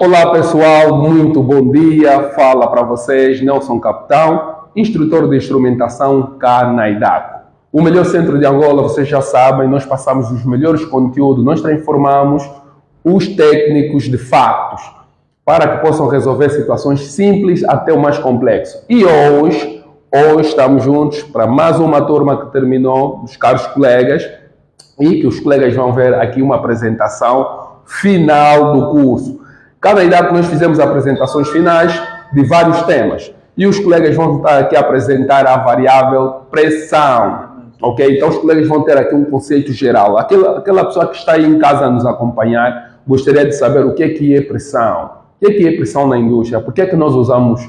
Olá pessoal, muito bom dia. Fala para vocês, Nelson Capitão, instrutor de instrumentação cá na IDACO. O melhor centro de Angola, vocês já sabem, nós passamos os melhores conteúdos, nós transformamos os técnicos de fatos para que possam resolver situações simples até o mais complexo. E hoje estamos juntos para mais uma turma que terminou, dos caros colegas, e que os colegas vão ver aqui uma apresentação final do curso. Cada idade nós fizemos apresentações finais de vários temas e os colegas vão estar aqui a apresentar a variável pressão, ok? Então os colegas vão ter aqui um conceito geral. Aquela pessoa que está aí em casa a nos acompanhar gostaria de saber o que é pressão. O que é pressão na indústria? Por que é que nós usamos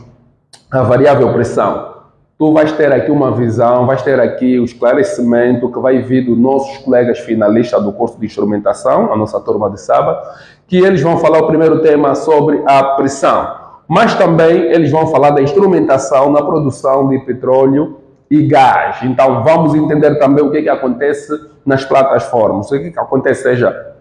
a variável pressão? Tu vais ter aqui uma visão, vais ter aqui o esclarecimento que vai vir dos nossos colegas finalistas do curso de instrumentação, a nossa turma de sábado, que eles vão falar o primeiro tema sobre a pressão, mas também eles vão falar da instrumentação na produção de petróleo e gás. Então vamos entender também o que acontece nas plataformas, o que acontece, seja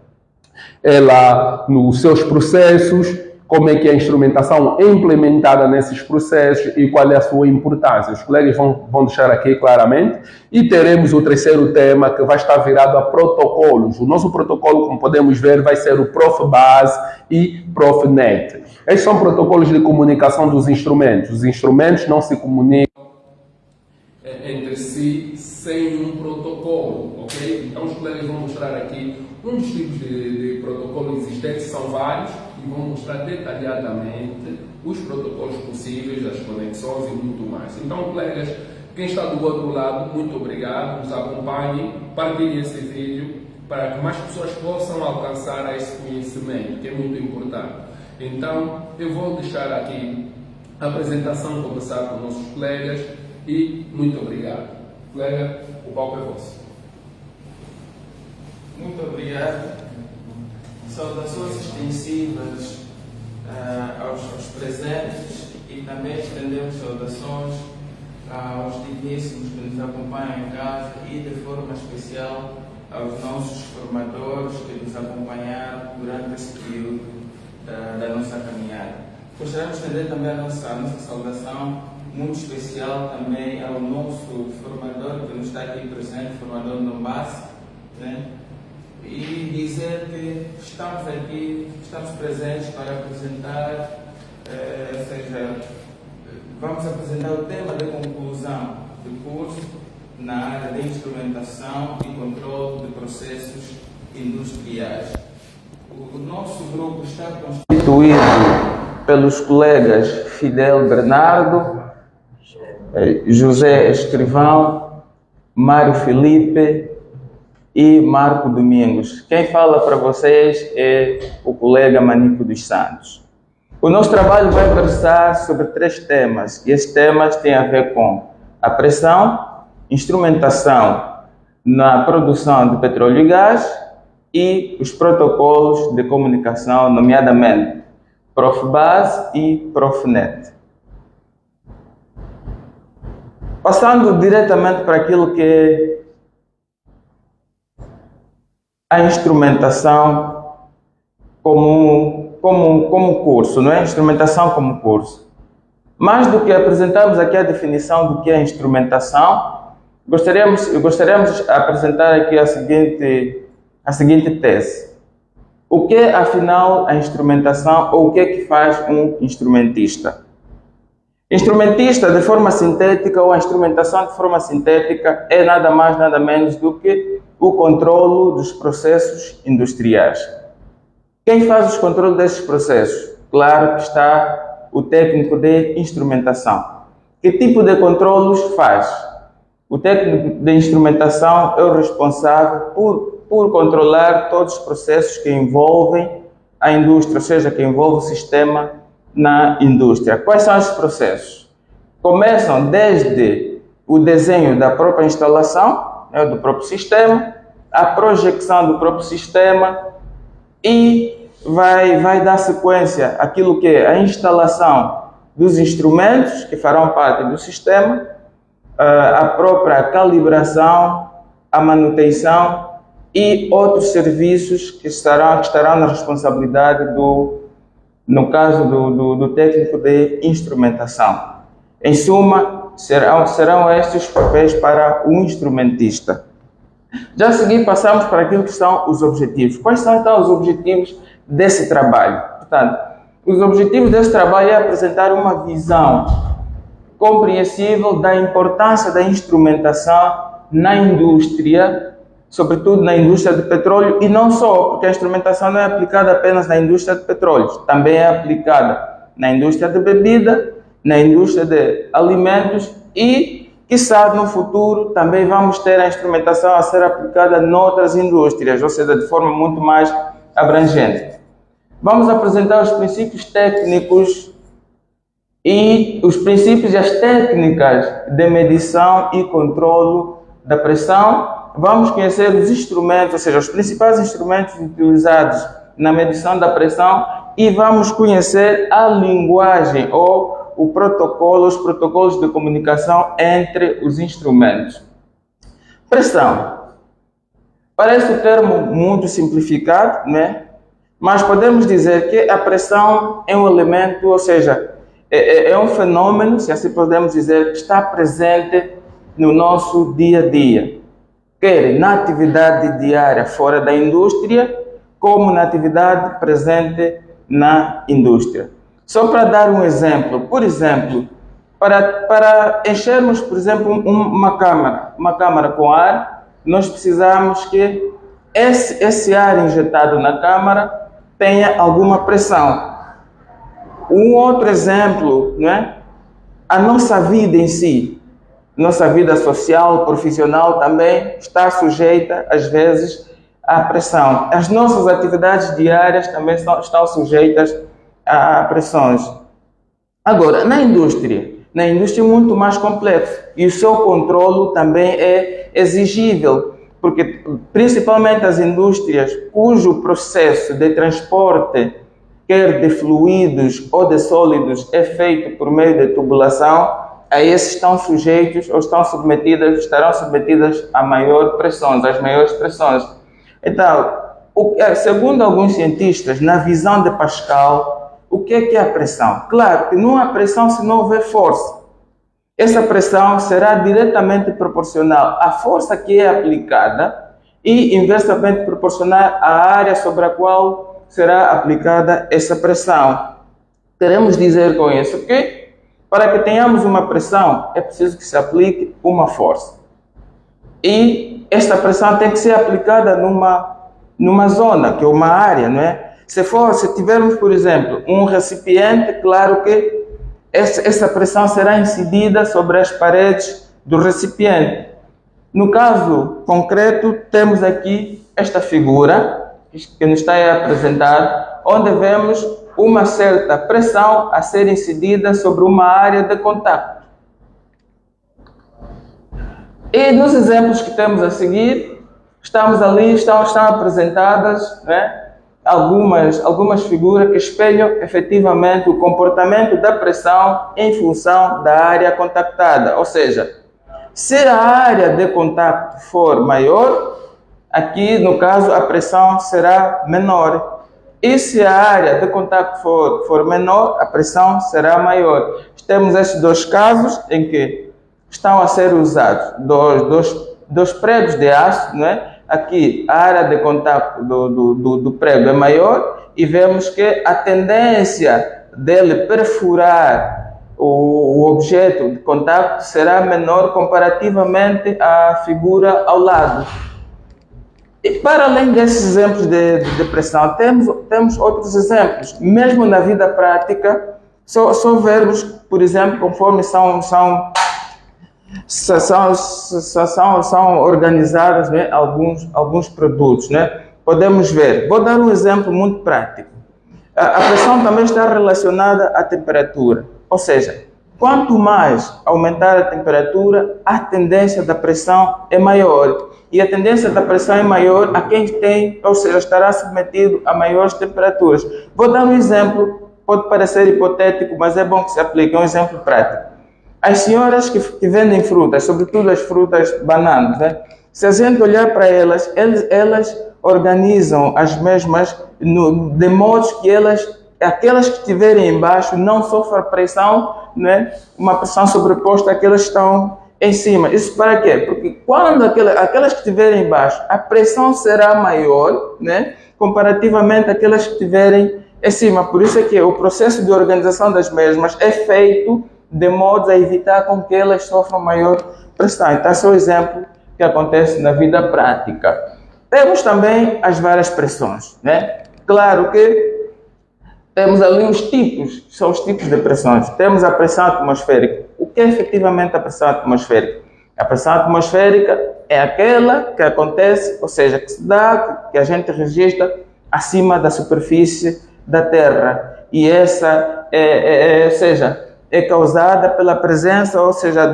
ela nos seus processos, como é que a instrumentação é implementada nesses processos e qual é a sua importância. Os colegas vão deixar aqui claramente. E teremos o terceiro tema que vai estar virado a protocolos. O nosso protocolo, como podemos ver, vai ser o Profbus e Profnet. Estes são protocolos de comunicação dos instrumentos. Os instrumentos não se comunicam entre si sem um protocolo, ok? Então os colegas vão mostrar aqui um dos tipos de protocolo existentes, são vários, e vão mostrar detalhadamente os protocolos possíveis, as conexões e muito mais. Então, colegas, quem está do outro lado, muito obrigado, nos acompanhem, partilhem esse vídeo para que mais pessoas possam alcançar esse conhecimento, que é muito importante. Então, eu vou deixar aqui a apresentação começar com nossos colegas e muito obrigado. Colega, o palco é vosso. Muito obrigado. Saudações extensivas aos presentes e também estendemos saudações aos digníssimos que nos acompanham em casa e de forma especial aos nossos formadores que nos acompanharam durante esse período da nossa caminhada. Gostaríamos de estender também a nossa saudação muito especial também ao nosso formador que nos está aqui presente, formador Ndombassi, né? E dizer que estamos aqui, estamos presentes para apresentar, ou seja, vamos apresentar o tema de conclusão do curso na área de instrumentação e controle de processos industriais. O nosso grupo está constituído pelos colegas Fidel Bernardo, José Escrivão, Mário Felipe e Marco Domingos. Quem fala para vocês é o colega Manico dos Santos. O nosso trabalho vai versar sobre 3 temas, e esses temas têm a ver com a pressão, instrumentação na produção de petróleo e gás e os protocolos de comunicação, nomeadamente Profbus e Profnet. Passando diretamente para aquilo que é a instrumentação como curso, não é? Instrumentação como curso. Mais do que apresentarmos aqui a definição do que é instrumentação, gostaríamos de apresentar aqui a seguinte tese. O que é, afinal, a instrumentação, ou o que é que faz um instrumentista? Instrumentista de forma sintética, ou a instrumentação de forma sintética, é nada mais, nada menos do que o controle dos processos industriais. Quem faz os controles desses processos? Claro que está o técnico de instrumentação. Que tipo de controles faz? O técnico de instrumentação é o responsável por controlar todos os processos que envolvem a indústria, ou seja, que envolve o sistema na indústria. Quais são esses processos? Começam desde o desenho da própria instalação, do próprio sistema, a projeção do próprio sistema e vai dar sequência àquilo que é a instalação dos instrumentos que farão parte do sistema, a própria calibração, a manutenção e outros serviços que estarão na responsabilidade no caso do técnico de instrumentação. Em suma, serão estes os papéis para o instrumentista. Já a seguir, passamos para aquilo que são os objetivos. Quais são então os objetivos desse trabalho? Portanto, os objetivos desse trabalho é apresentar uma visão compreensível da importância da instrumentação na indústria, sobretudo na indústria de petróleo, e não só, porque a instrumentação não é aplicada apenas na indústria de petróleo, também é aplicada na indústria de bebida, na indústria de alimentos e, quiçá, no futuro também vamos ter a instrumentação a ser aplicada noutras indústrias, ou seja, de forma muito mais abrangente. Vamos apresentar os princípios técnicos e os princípios e as técnicas de medição e controlo da pressão. Vamos conhecer os instrumentos, ou seja, os principais instrumentos utilizados na medição da pressão e vamos conhecer a linguagem ou os protocolos de comunicação entre os instrumentos. Pressão. Parece um termo muito simplificado, né? Mas podemos dizer que a pressão é um elemento, ou seja, é um fenômeno, se assim podemos dizer, que está presente no nosso dia a dia, quer na atividade diária fora da indústria, como na atividade presente na indústria. Só para dar um exemplo, por exemplo, para enchermos, por exemplo, uma câmara com ar, nós precisamos que esse ar injetado na câmara tenha alguma pressão. Um outro exemplo, né? A nossa vida em si, nossa vida social, profissional também está sujeita, às vezes, à pressão. As nossas atividades diárias também estão sujeitas a pressões. Agora, na indústria é muito mais complexo e o seu controlo também é exigível, porque principalmente as indústrias cujo processo de transporte, quer de fluidos ou de sólidos, é feito por meio de tubulação, a esses estarão submetidas a maiores pressões. Então, segundo alguns cientistas, na visão de Pascal, o que é a pressão? Claro que não há pressão se não houver força. Essa pressão será diretamente proporcional à força que é aplicada e inversamente proporcional à área sobre a qual será aplicada essa pressão. Queremos dizer com isso que, para que tenhamos uma pressão, é preciso que se aplique uma força. E esta pressão tem que ser aplicada numa zona, que é uma área, não é? Se tivermos, por exemplo, um recipiente, claro que essa pressão será incidida sobre as paredes do recipiente. No caso concreto, temos aqui esta figura que nos está a apresentar, onde vemos uma certa pressão a ser incidida sobre uma área de contato. E nos exemplos que temos a seguir, estão apresentadas, né, algumas figuras que espelham efetivamente o comportamento da pressão em função da área contactada. Ou seja, se a área de contato for maior, aqui no caso a pressão será menor. E se a área de contato for menor, a pressão será maior. Temos estes dois casos em que estão a ser usados dois pregos de aço, não é? Aqui a área de contato do prego é maior e vemos que a tendência dele perfurar o objeto de contato será menor comparativamente à figura ao lado. E para além desses exemplos de pressão, temos outros exemplos. Mesmo na vida prática, só vermos, por exemplo, conforme são organizados, né, alguns produtos, né? Podemos ver. Vou dar um exemplo muito prático. A pressão também está relacionada à temperatura. Ou seja, quanto mais aumentar a temperatura, a tendência da pressão é maior. E a tendência da pressão é maior a quem tem, ou seja, estará submetido a maiores temperaturas. Vou dar um exemplo, pode parecer hipotético, mas é bom que se aplique, é um exemplo prático. As senhoras que vendem frutas, sobretudo as frutas bananas, né? Se a gente olhar para elas organizam as mesmas de modo que elas aquelas que estiverem embaixo não sofrem pressão, né? Uma pressão sobreposta àquelas que estão em cima. Isso para quê? Porque quando aquelas que estiverem embaixo, a pressão será maior, né? Comparativamente àquelas que estiverem em cima. Por isso é que o processo de organização das mesmas é feito de modo a evitar com que elas sofram maior pressão. Então, esse é o exemplo que acontece na vida prática. Temos também as várias pressões, né? Claro que temos ali os tipos, são os tipos de pressões. Temos a pressão atmosférica. O que é efetivamente a pressão atmosférica? A pressão atmosférica é aquela que acontece, ou seja, que se dá, que a gente registra acima da superfície da Terra. E essa é causada pela presença, ou seja,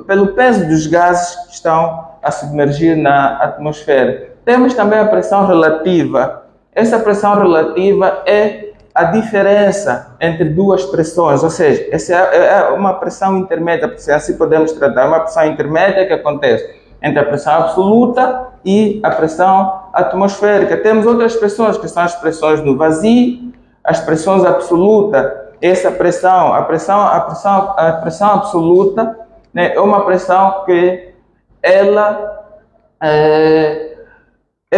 pelo peso dos gases que estão a submergir na atmosfera. Temos também a pressão relativa. Essa pressão relativa é a diferença entre duas pressões, ou seja, essa é uma pressão intermédia, se assim podemos tratar, uma pressão intermédia que acontece entre a pressão absoluta e a pressão atmosférica. Temos outras pressões, que são as pressões no vazio, as pressões absolutas. Essa pressão, a pressão absoluta, né, é uma pressão que ela é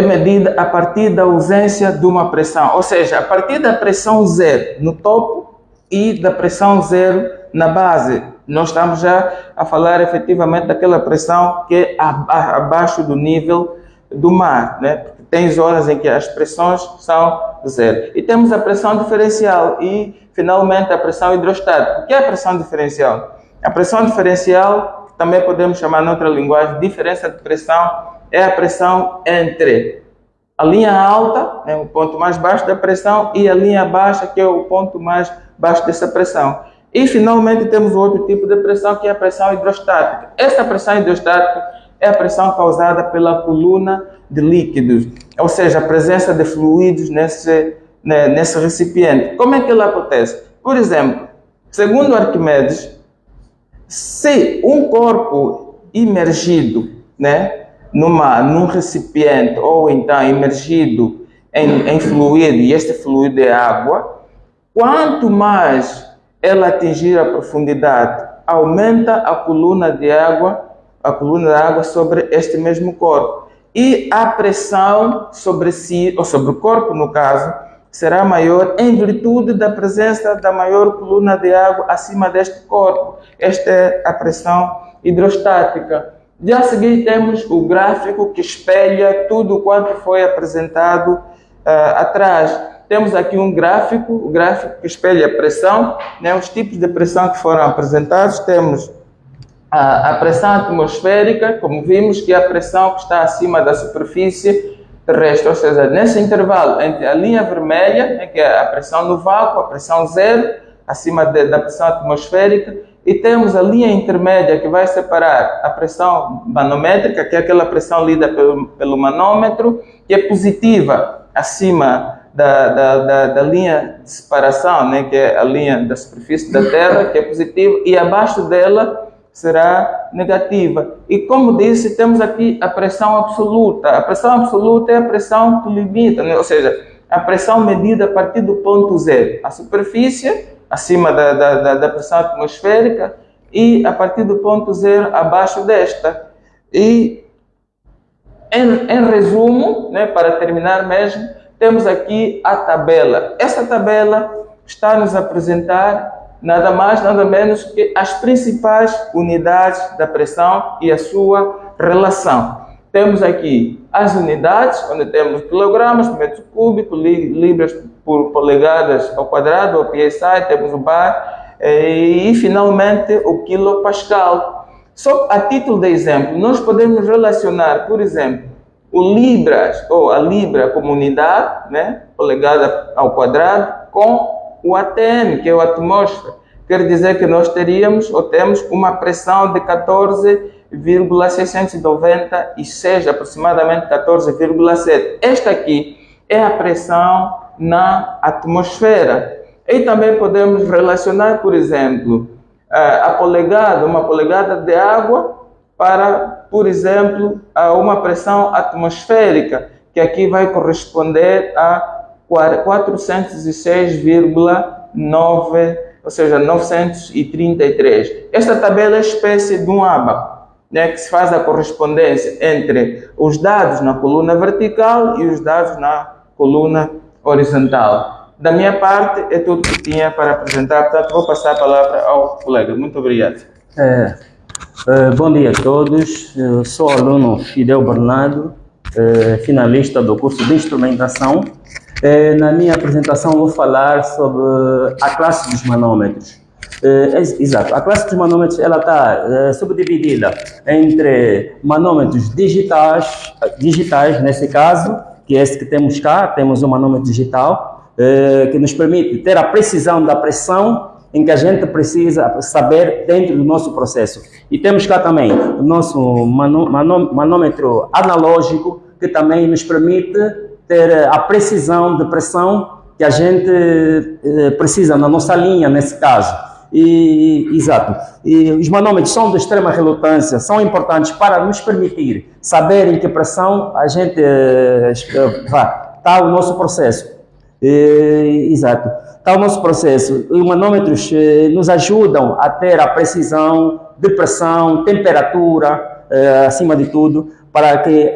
medida a partir da ausência de uma pressão, ou seja, a partir da pressão zero no topo e da pressão zero na base. Nós estamos já a falar efetivamente daquela pressão que é abaixo do nível do mar, né? Porque tem zonas em que as pressões são zero. E temos a pressão diferencial e, finalmente, a pressão hidrostática. O que é a pressão diferencial? A pressão diferencial, também podemos chamar em outra linguagem, diferença de pressão, é a pressão entre a linha alta, né, o ponto mais baixo da pressão, e a linha baixa, que é o ponto mais baixo dessa pressão. E, finalmente, temos outro tipo de pressão, que é a pressão hidrostática. Essa pressão hidrostática é a pressão causada pela coluna de líquidos, ou seja, a presença de fluidos nesse recipiente. Como é que ela acontece? Por exemplo, segundo Arquimedes, se um corpo imergido, né, num recipiente ou então imergido em fluido, e este fluido é água, quanto mais ela atingir a profundidade, aumenta a coluna da água sobre este mesmo corpo. E a pressão sobre si, ou sobre o corpo no caso, será maior em virtude da presença da maior coluna de água acima deste corpo. Esta é a pressão hidrostática. Já a seguir temos o gráfico que espelha tudo quanto foi apresentado atrás. Temos aqui um gráfico, o gráfico que espelha a pressão, né, os tipos de pressão que foram apresentados. Temos a pressão atmosférica, como vimos, que é a pressão que está acima da superfície terrestre, ou seja, nesse intervalo entre a linha vermelha, né, que é a pressão no vácuo, a pressão zero, acima da pressão atmosférica, e temos a linha intermédia que vai separar a pressão manométrica, que é aquela pressão lida pelo manômetro, que é positiva acima da linha de separação, né, que é a linha da superfície da Terra, que é positiva, e abaixo dela será negativa. E como disse, temos aqui a pressão absoluta. A pressão absoluta é a pressão que limita, né? Ou seja, a pressão medida a partir do ponto zero. A superfície, acima da pressão atmosférica, e a partir do ponto zero, abaixo desta. E, em resumo, né, para terminar mesmo, temos aqui a tabela. Essa tabela está a nos apresentar nada mais, nada menos que as principais unidades da pressão e a sua relação. Temos aqui as unidades, onde temos quilogramas por metro cúbico, libras por polegadas ao quadrado, ou PSI, temos o bar, e finalmente o quilopascal. Só a título de exemplo, nós podemos relacionar, por exemplo, o libras, ou a libra como unidade, né, polegada ao quadrado, com o ATM, que é o atmosfera. Quer dizer que nós teríamos, ou temos, uma pressão de 14,696, aproximadamente 14,7. Esta aqui é a pressão na atmosfera. E também podemos relacionar, por exemplo, a polegada, uma polegada de água, para, por exemplo, a uma pressão atmosférica, que aqui vai corresponder a 406,9, ou seja, 933. Esta tabela é espécie de um ábaco, né, que se faz a correspondência entre os dados na coluna vertical e os dados na coluna horizontal. Da minha parte, é tudo que tinha para apresentar, portanto, vou passar a palavra ao colega. Muito obrigado. Bom dia a todos. Eu sou o aluno Fidel Bernardo, finalista do curso de instrumentação. Na minha apresentação vou falar sobre a classe dos manômetros. Exato, a classe dos manômetros ela está subdividida entre manômetros digitais, nesse caso, que é esse que temos cá, temos um manômetro digital, que nos permite ter a precisão da pressão em que a gente precisa saber dentro do nosso processo. E temos cá também o nosso manômetro analógico, que também nos permite ter a precisão de pressão que a gente precisa na nossa linha, nesse caso. Exato. E os manômetros são de extrema relutância, são importantes para nos permitir saber em que pressão a gente está o nosso processo. Exato. Está o nosso processo. Os manômetros nos ajudam a ter a precisão de pressão, temperatura, acima de tudo, para que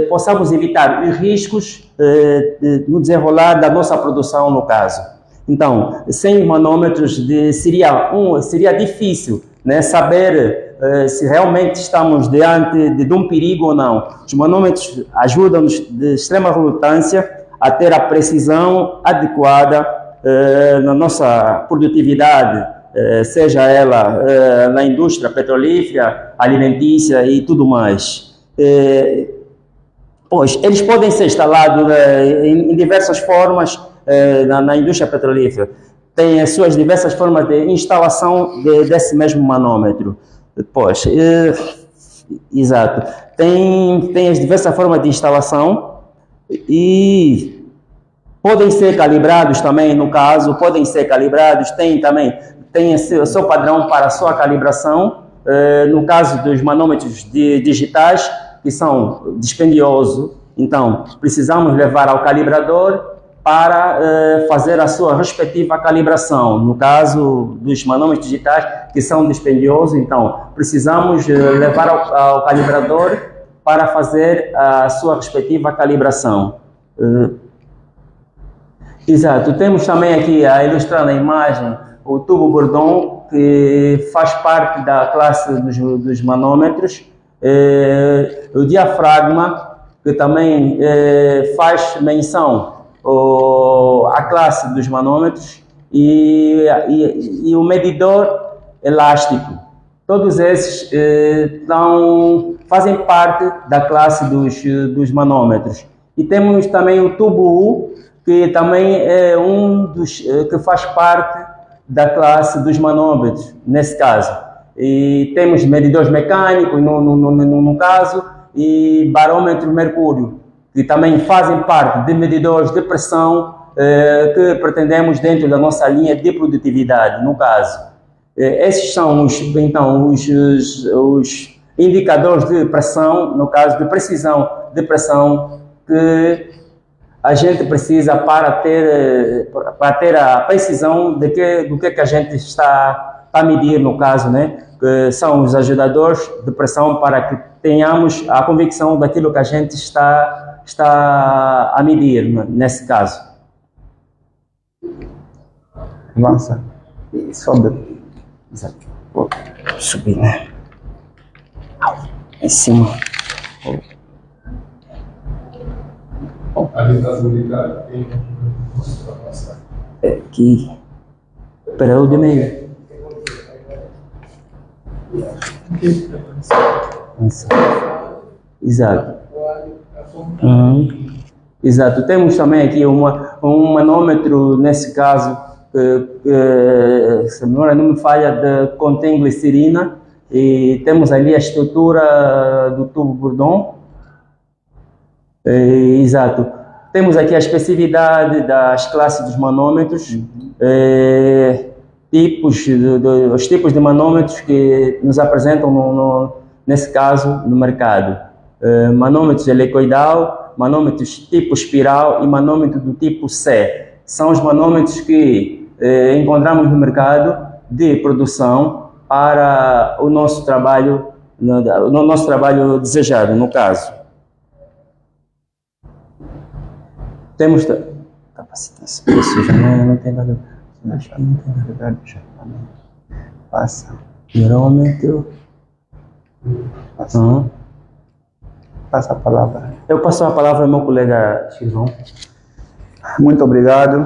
possamos evitar os riscos no desenrolar da nossa produção, no caso. Então, sem manômetros seria difícil, né, saber se realmente estamos diante de um perigo ou não. Os manômetros ajudam-nos de extrema relutância a ter a precisão adequada na nossa produtividade, seja ela na indústria petrolífera, alimentícia e tudo mais. Pois, eles podem ser instalados em diversas formas na indústria petrolífera. Tem as suas diversas formas de instalação desse mesmo manômetro. Pois, exato. Tem as diversas formas de instalação e podem ser calibrados também, no caso, podem ser calibrados, tem o seu padrão para a sua calibração. No caso dos manômetros digitais, que são dispendiosos, então precisamos levar ao calibrador para fazer a sua respectiva calibração. No caso dos manômetros digitais, que são dispendiosos, então precisamos levar ao calibrador para fazer a sua respectiva calibração. Exato. Temos também aqui, a ilustrar na imagem, o tubo Bourdon, que faz parte da classe dos manômetros. O diafragma, que também faz menção à classe dos manômetros, e o medidor elástico. Todos esses fazem parte da classe dos manômetros. E temos também o tubo U, que também é um dos que faz parte da classe dos manômetros, nesse caso. E temos medidores mecânicos, no caso, e barômetro mercúrio, que também fazem parte de medidores de pressão que pretendemos dentro da nossa linha de produtividade, no caso. Esses são os indicadores de pressão, no caso de precisão de pressão, que a gente precisa para ter a precisão do que a gente está a medir, no caso, né? Que são os ajudadores de pressão, para que tenhamos a convicção daquilo que a gente está a medir, nesse caso. Avança e sobe. Exato. Vou subir, né? Em cima. Ali está indicado. Aqui. Para o de meio. Exato. Exato. Temos também aqui um manômetro, nesse caso, se a memória não me falha, contém glicerina, e temos ali a estrutura do tubo Bourdon. Exato. Temos aqui a especificidade das classes dos manômetros, os tipos de manômetros que nos apresentam, nesse caso, no mercado. Manômetros helicoidal, manômetros tipo espiral e manômetro do tipo C. São os manômetros que encontramos no mercado de produção para o nosso trabalho, no nosso trabalho desejado, no caso. Temos capacitância, não tem nada. Não tem nada. Passa. Pirômetro. Passa a palavra. Eu passo a palavra ao meu colega Escrivão. Muito obrigado.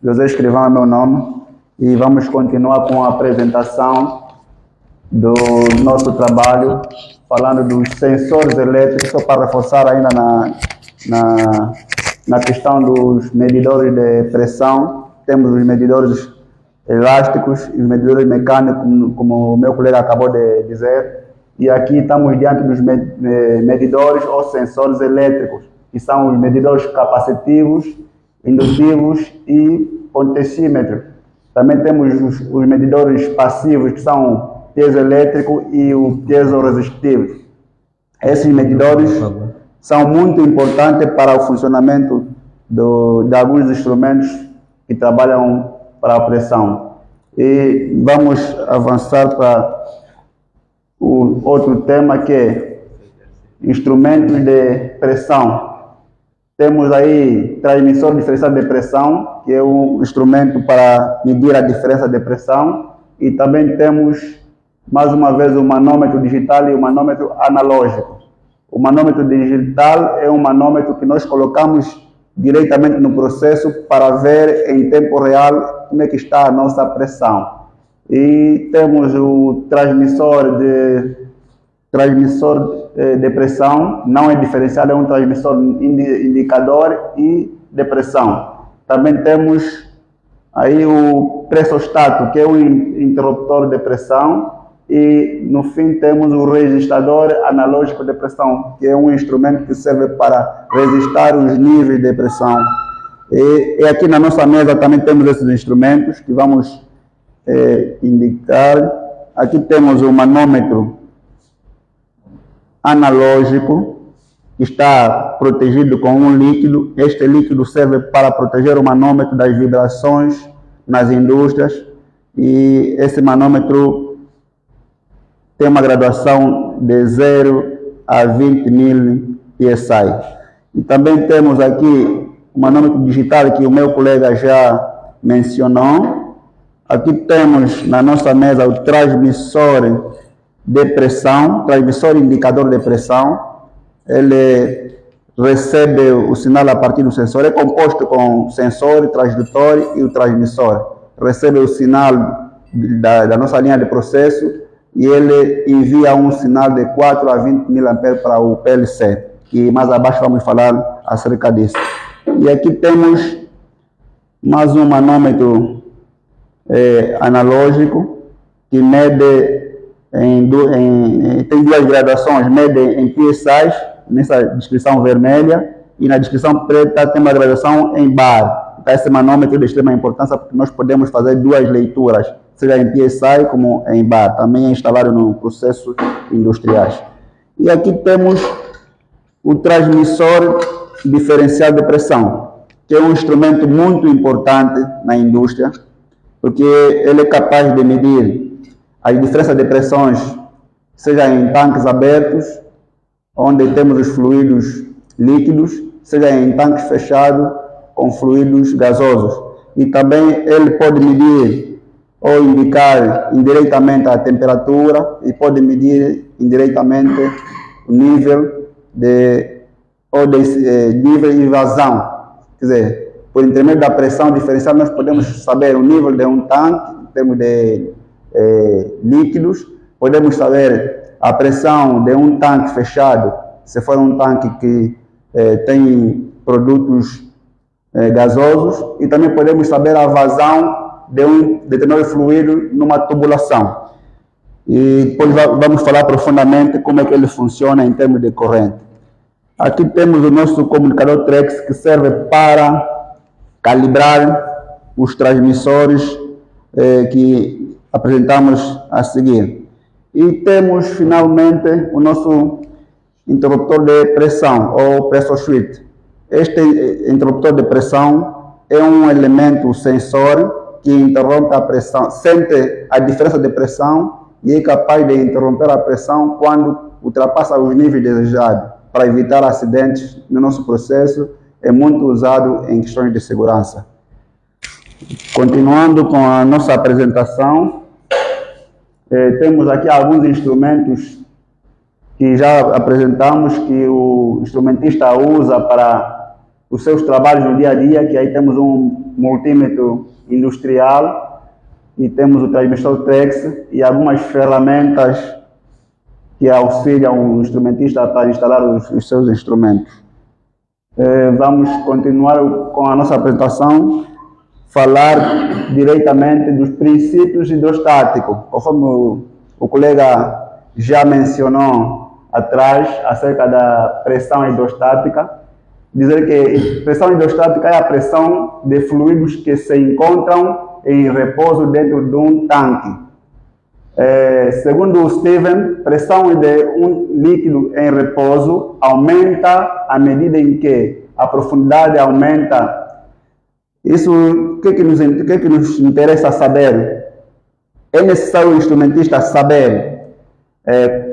José Escrivão é meu nome. E vamos continuar com a apresentação do nosso trabalho, falando dos sensores elétricos, só para reforçar ainda na questão dos medidores de pressão. Temos os medidores elásticos e os medidores mecânicos, como o meu colega acabou de dizer. E aqui estamos diante dos medidores ou sensores elétricos, que são os medidores capacitivos, indutivos e potencímetro. Também temos os medidores passivos, que são o piezoelétrico e o piezoresistivo. Esses medidores são muito importantes para o funcionamento de alguns instrumentos que trabalham para a pressão. E vamos avançar para o outro tema, que é instrumentos de pressão. Temos aí transmissor diferencial de pressão, que é um instrumento para medir a diferença de pressão. E também temos, mais uma vez, o manômetro digital e o manômetro analógico. O manômetro digital é um manômetro que nós colocamos diretamente no processo para ver em tempo real como é que está a nossa pressão. E temos o transmissor de pressão, não é diferenciado, é um transmissor indicador e de pressão. Também temos aí o pressostato, que é um interruptor de pressão. E no fim temos o registrador analógico de pressão, que é um instrumento que serve para registrar os níveis de pressão. E aqui na nossa mesa também temos esses instrumentos que vamos indicar. Aqui temos o manômetro analógico, que está protegido com um líquido. Este líquido serve para proteger o manômetro das vibrações nas indústrias. E esse manômetro tem uma graduação de 0 a 20.000 PSI. E também temos aqui o manômetro digital, que o meu colega já mencionou. Aqui temos na nossa mesa o transmissor de pressão, transmissor indicador de pressão. Ele recebe o sinal a partir do sensor. É composto com sensor, transdutor e o transmissor. Recebe o sinal da nossa linha de processo e ele envia um sinal de 4 a 20.000 amperes para o PLC, que mais abaixo vamos falar acerca disso. E aqui temos mais um manômetro analógico, que mede tem duas graduações, mede em PSI, nessa descrição vermelha, e na descrição preta tem uma graduação em bar. Então, esse manômetro é de extrema importância, porque nós podemos fazer duas leituras, seja em PSI como em bar, também é instalado no processos industriais. E aqui temos o transmissor diferencial de pressão, que é um instrumento muito importante na indústria, porque ele é capaz de medir as diferenças de pressões, seja em tanques abertos, onde temos os fluidos líquidos, seja em tanques fechados, com fluidos gasosos. E também ele pode medir ou indicar indiretamente a temperatura e pode medir indiretamente o nível de nível de vazão. Quer dizer, por intermédio da pressão diferencial, nós podemos saber o nível de um tanque, em termos de líquidos, podemos saber a pressão de um tanque fechado, se for um tanque que tem produtos gasosos, e também podemos saber a vazão de um determinado fluido numa tubulação. E depois vamos falar profundamente como é que ele funciona em termos de corrente. Aqui temos o nosso comunicador TREX, que serve para calibrar os transmissores que apresentamos a seguir. E temos finalmente o nosso interruptor de pressão ou pressure switch. Este interruptor de pressão é um elemento sensor que interrompe a pressão, sente a diferença de pressão e é capaz de interromper a pressão quando ultrapassa os níveis desejados. Para evitar acidentes no nosso processo, é muito usado em questões de segurança. Continuando com a nossa apresentação, temos aqui alguns instrumentos que já apresentamos, que o instrumentista usa para os seus trabalhos no dia a dia, que aí temos um multímetro industrial e temos o transmissor TREX e algumas ferramentas que auxiliam o instrumentista para instalar os seus instrumentos. Vamos continuar com a nossa apresentação, falar diretamente dos princípios hidrostáticos, conforme o colega já mencionou atrás acerca da pressão hidrostática. Dizer que pressão hidrostática é a pressão de fluidos que se encontram em repouso dentro de um tanque. Segundo o Steven, pressão de um líquido em repouso aumenta à medida em que a profundidade aumenta. Isso, o que nos interessa saber? É necessário o instrumentista saber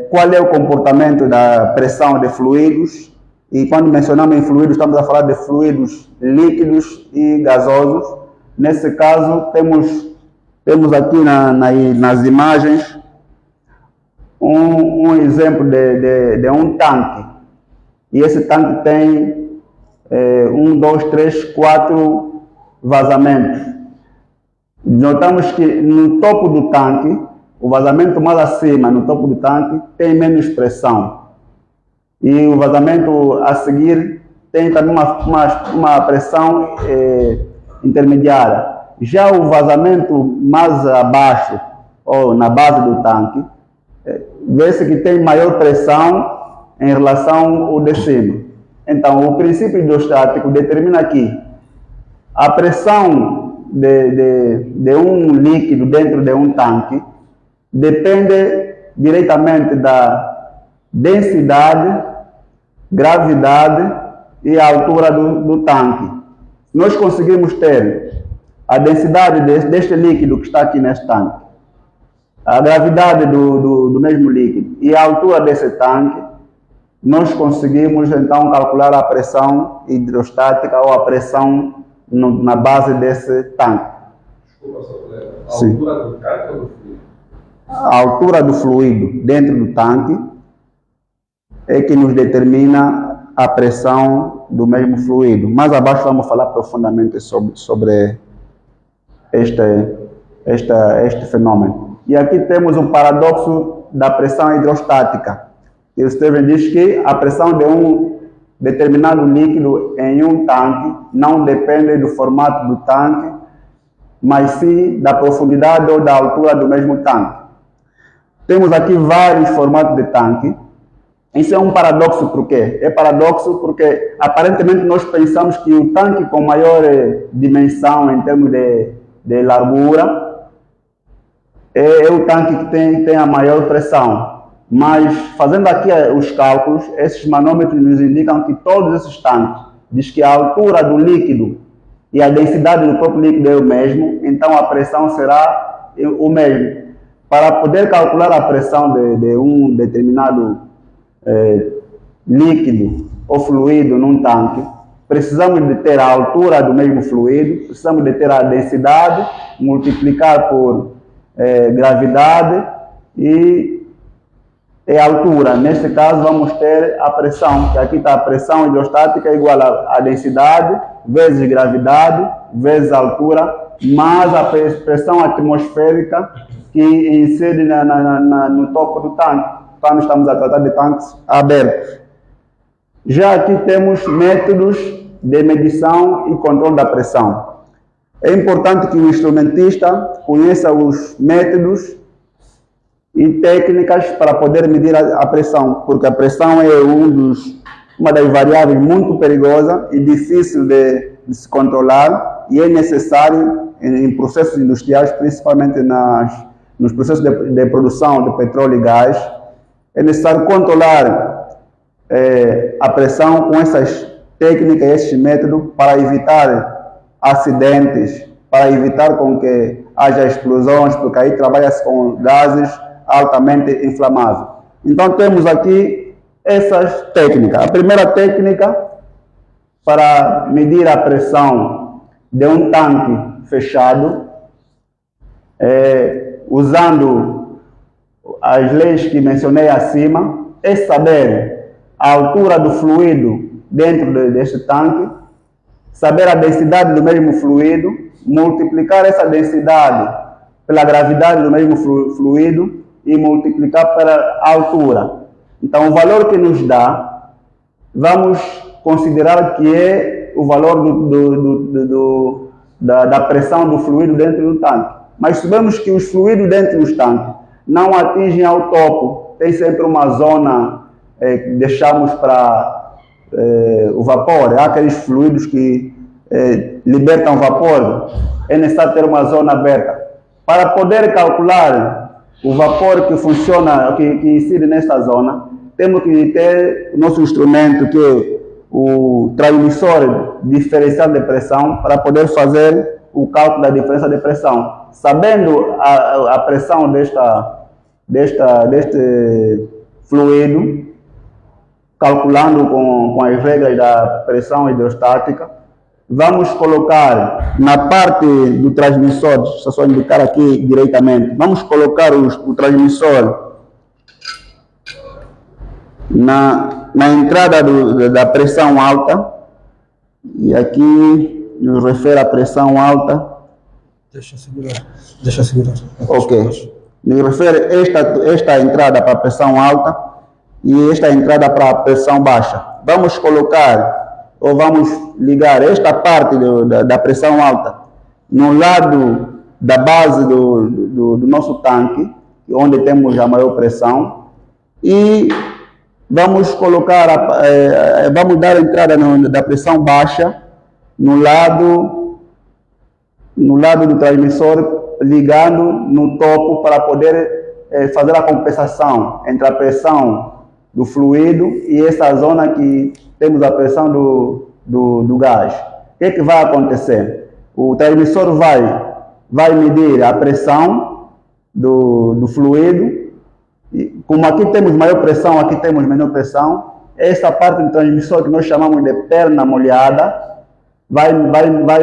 qual é o comportamento da pressão de fluidos, e quando mencionamos em fluidos, estamos a falar de fluidos líquidos e gasosos. Nesse caso, temos aqui nas imagens um exemplo de um tanque. E esse tanque tem 1, 2, 3, 4 vazamentos. Notamos que no topo do tanque, o vazamento mais acima, no topo do tanque, tem menos pressão. E o vazamento a seguir tem também uma pressão intermediária. Já o vazamento mais abaixo, ou na base do tanque, vê-se que tem maior pressão em relação ao de cima. Então, o princípio hidrostático determina que a pressão de um líquido dentro de um tanque depende diretamente da densidade, gravidade e a altura do tanque. Nós conseguimos ter a densidade deste líquido que está aqui neste tanque, a gravidade do mesmo líquido e a altura desse tanque, nós conseguimos então calcular a pressão hidrostática ou a pressão na base desse tanque. Desculpa, só colega. A altura do tanque ou do fluido? A altura do fluido dentro do tanque é que nos determina a pressão do mesmo fluido. Mais abaixo vamos falar profundamente sobre este fenômeno. E aqui temos um paradoxo da pressão hidrostática. E o Steven diz que a pressão de um determinado líquido em um tanque não depende do formato do tanque, mas sim da profundidade ou da altura do mesmo tanque. Temos aqui vários formatos de tanque. Isso é um paradoxo por quê? É paradoxo porque aparentemente nós pensamos que o tanque com maior dimensão em termos de largura é o tanque que tem a maior pressão. Mas fazendo aqui os cálculos, esses manômetros nos indicam que todos esses tanques, diz que a altura do líquido e a densidade do próprio líquido é o mesmo, então a pressão será o mesmo. Para poder calcular a pressão de um determinado líquido ou fluido num tanque, precisamos de ter a altura do mesmo fluido, precisamos de ter a densidade, multiplicar por gravidade e a altura. Neste caso vamos ter a pressão, que aqui está a pressão hidrostática igual a densidade vezes gravidade vezes altura, mais a pressão atmosférica que incide no topo do tanque, quando estamos a tratar de tanques abertos. Já aqui temos métodos de medição e controle da pressão. É importante que o instrumentista conheça os métodos e técnicas para poder medir a pressão, porque a pressão é uma das variáveis muito perigosa e difícil de se controlar, e é necessário em processos industriais, principalmente nos processos de produção de petróleo e gás, é necessário controlar a pressão com essas técnicas, esses métodos, para evitar acidentes, para evitar com que haja explosões, porque aí trabalha-se com gases altamente inflamáveis. Então temos aqui essas técnicas. A primeira técnica, para medir a pressão de um tanque fechado, usando as leis que mencionei acima, é saber a altura do fluido dentro deste tanque, saber a densidade do mesmo fluido, multiplicar essa densidade pela gravidade do mesmo fluido e multiplicar pela altura. Então, o valor que nos dá, vamos considerar que é o valor da pressão do fluido dentro do tanque. Mas sabemos que os fluidos dentro dos tanques não atingem ao topo, tem sempre uma zona que deixamos para o vapor. Há aqueles fluidos que libertam vapor, é necessário ter uma zona aberta. Para poder calcular o vapor que funciona, que incide nesta zona, temos que ter o nosso instrumento, que é o transmissor diferencial de pressão, para poder fazer o cálculo da diferença de pressão. Sabendo a pressão deste fluido, calculando com as regras da pressão hidrostática, vamos colocar na parte do transmissor, deixa eu só indicar aqui diretamente, vamos colocar o transmissor na entrada da pressão alta, e aqui nos refere à pressão alta. Deixa eu segurar. Ok. Nos refere esta entrada para a pressão alta e esta entrada para a pressão baixa. Vamos colocar, ou vamos ligar esta parte da pressão alta no lado da base do nosso tanque, onde temos a maior pressão, e vamos colocar, vamos dar a entrada da pressão baixa no lado do transmissor, ligando no topo, para poder fazer a compensação entre a pressão do fluido e essa zona que temos a pressão do gás. O que é que vai acontecer? O transmissor vai medir a pressão do fluido. E como aqui temos maior pressão, aqui temos menor pressão, essa parte do transmissor que nós chamamos de perna molhada vai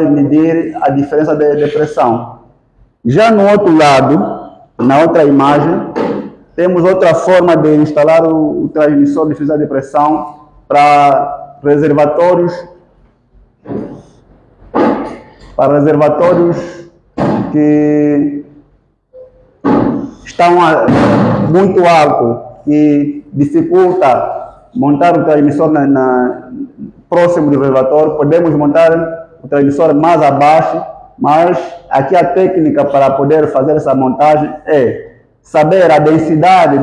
medir a diferença de pressão. Já no outro lado, na outra imagem, temos outra forma de instalar o transmissor diferencial de pressão para reservatórios que estão muito altos e dificulta montar o transmissor próximo do reservatório. Podemos montar o transmissor mais abaixo, mas aqui a técnica para poder fazer essa montagem é saber a densidade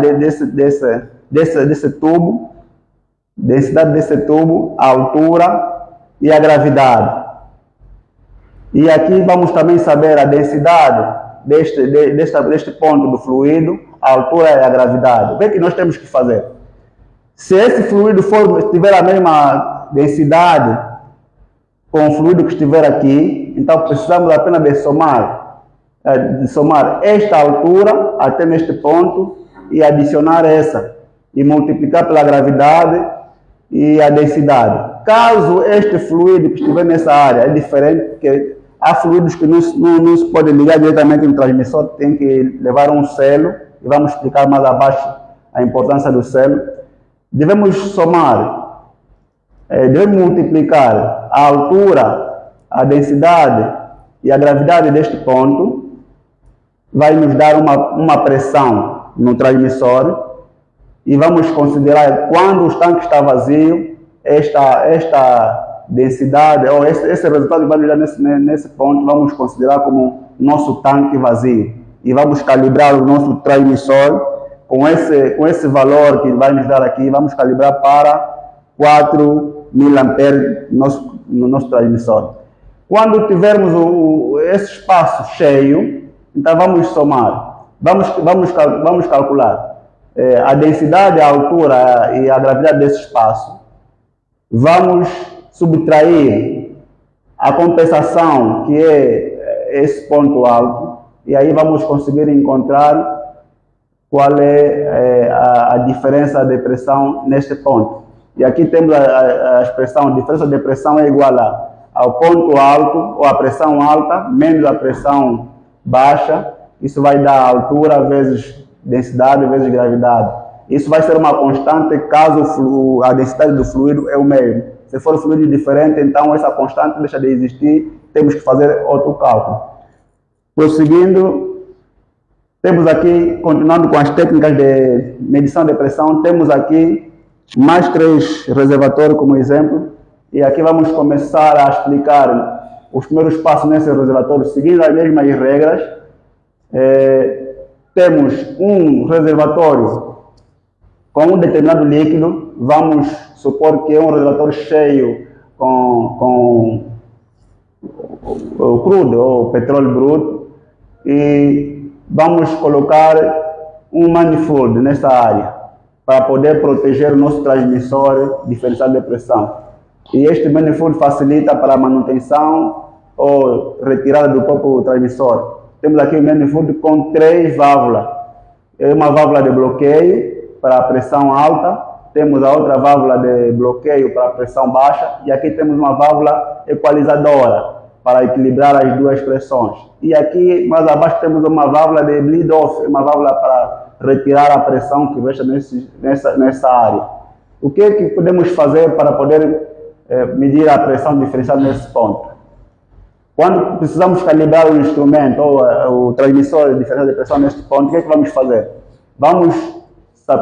desse tubo, a altura e a gravidade. E aqui vamos também saber a densidade deste ponto do fluido, a altura e a gravidade. O que é que nós temos que fazer? Se esse fluido tiver a mesma densidade com o fluido que estiver aqui, então precisamos apenas de somar esta altura até neste ponto e adicionar essa, e multiplicar pela gravidade e a densidade. Caso este fluido que estiver nessa área é diferente, porque há fluidos que não se pode ligar diretamente no transmissor, tem que levar um selo, e vamos explicar mais abaixo a importância do selo. Devemos somar, devemos multiplicar a altura, a densidade e a gravidade deste ponto, vai nos dar uma pressão no transmissor, e vamos considerar, quando o tanque está vazio, esta densidade, ou esse resultado vai nos dar nesse ponto, vamos considerar como nosso tanque vazio. E vamos calibrar o nosso transmissor com esse valor que vai nos dar aqui, vamos calibrar para 4 mA no nosso transmissor. Quando tivermos esse espaço cheio, então vamos somar, vamos calcular a densidade, a altura e a gravidade desse espaço, vamos subtrair a compensação, que é esse ponto alto, e aí vamos conseguir encontrar qual é a diferença de pressão neste ponto. E aqui temos a expressão, a diferença de pressão é igual ao ponto alto, ou a pressão alta, menos a pressão baixa. Isso vai dar altura vezes densidade vezes gravidade. Isso vai ser uma constante caso a densidade do fluido é o mesmo. Se for fluido diferente, então essa constante deixa de existir, temos que fazer outro cálculo. Prosseguindo, temos aqui, continuando com as técnicas de medição de pressão, temos aqui mais 3 reservatórios como exemplo, e aqui vamos começar a explicar os primeiros passos nesses reservatórios, seguindo as mesmas regras. Temos um reservatório com um determinado líquido, vamos supor que é um reservatório cheio com o crudo ou petróleo bruto, e vamos colocar um manifold nessa área para poder proteger o nosso transmissor diferenciado de pressão. E este manifold facilita para a manutenção ou retirada do próprio transmissor. Temos aqui um manifold com 3 válvulas. É uma válvula de bloqueio para a pressão alta, temos a outra válvula de bloqueio para a pressão baixa, e aqui temos uma válvula equalizadora para equilibrar as duas pressões. E aqui mais abaixo temos uma válvula de bleed off, uma válvula para retirar a pressão que deixa nessa área. O que podemos fazer para poder medir a pressão diferenciada nesse ponto? Quando precisamos calibrar o instrumento ou o transmissor diferenciado de pressão neste ponto, o que vamos fazer?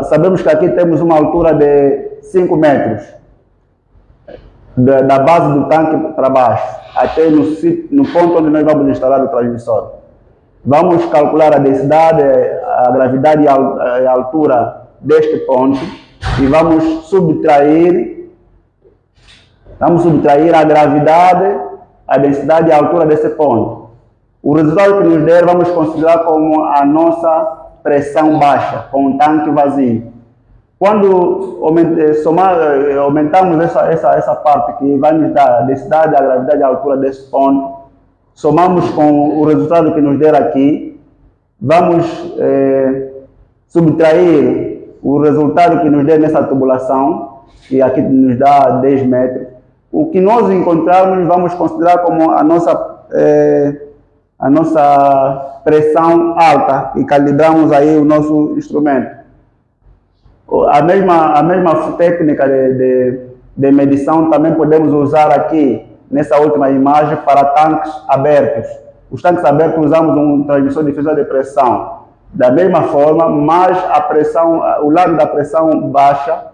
Sabemos que aqui temos uma altura de 5 metros, da base do tanque para baixo, até no ponto onde nós vamos instalar o transmissor. Vamos calcular a densidade, a gravidade e a altura deste ponto, e vamos subtrair a gravidade, a densidade e a altura desse ponto. O resultado que nos der vamos considerar como a nossa pressão baixa, com um tanque vazio. Quando aumentamos essa parte que vai nos dar a densidade, a gravidade e a altura desse ponto, somamos com o resultado que nos der aqui, vamos subtrair o resultado que nos der nessa tubulação, que aqui nos dá 10 metros. O que nós encontrarmos, vamos considerar como a nossa pressão alta, e calibramos aí o nosso instrumento. A mesma técnica de medição também podemos usar aqui, nessa última imagem, para tanques abertos. Os tanques abertos usamos um transmissor diferencial de pressão. Da mesma forma, mas a pressão, o lado da pressão baixa,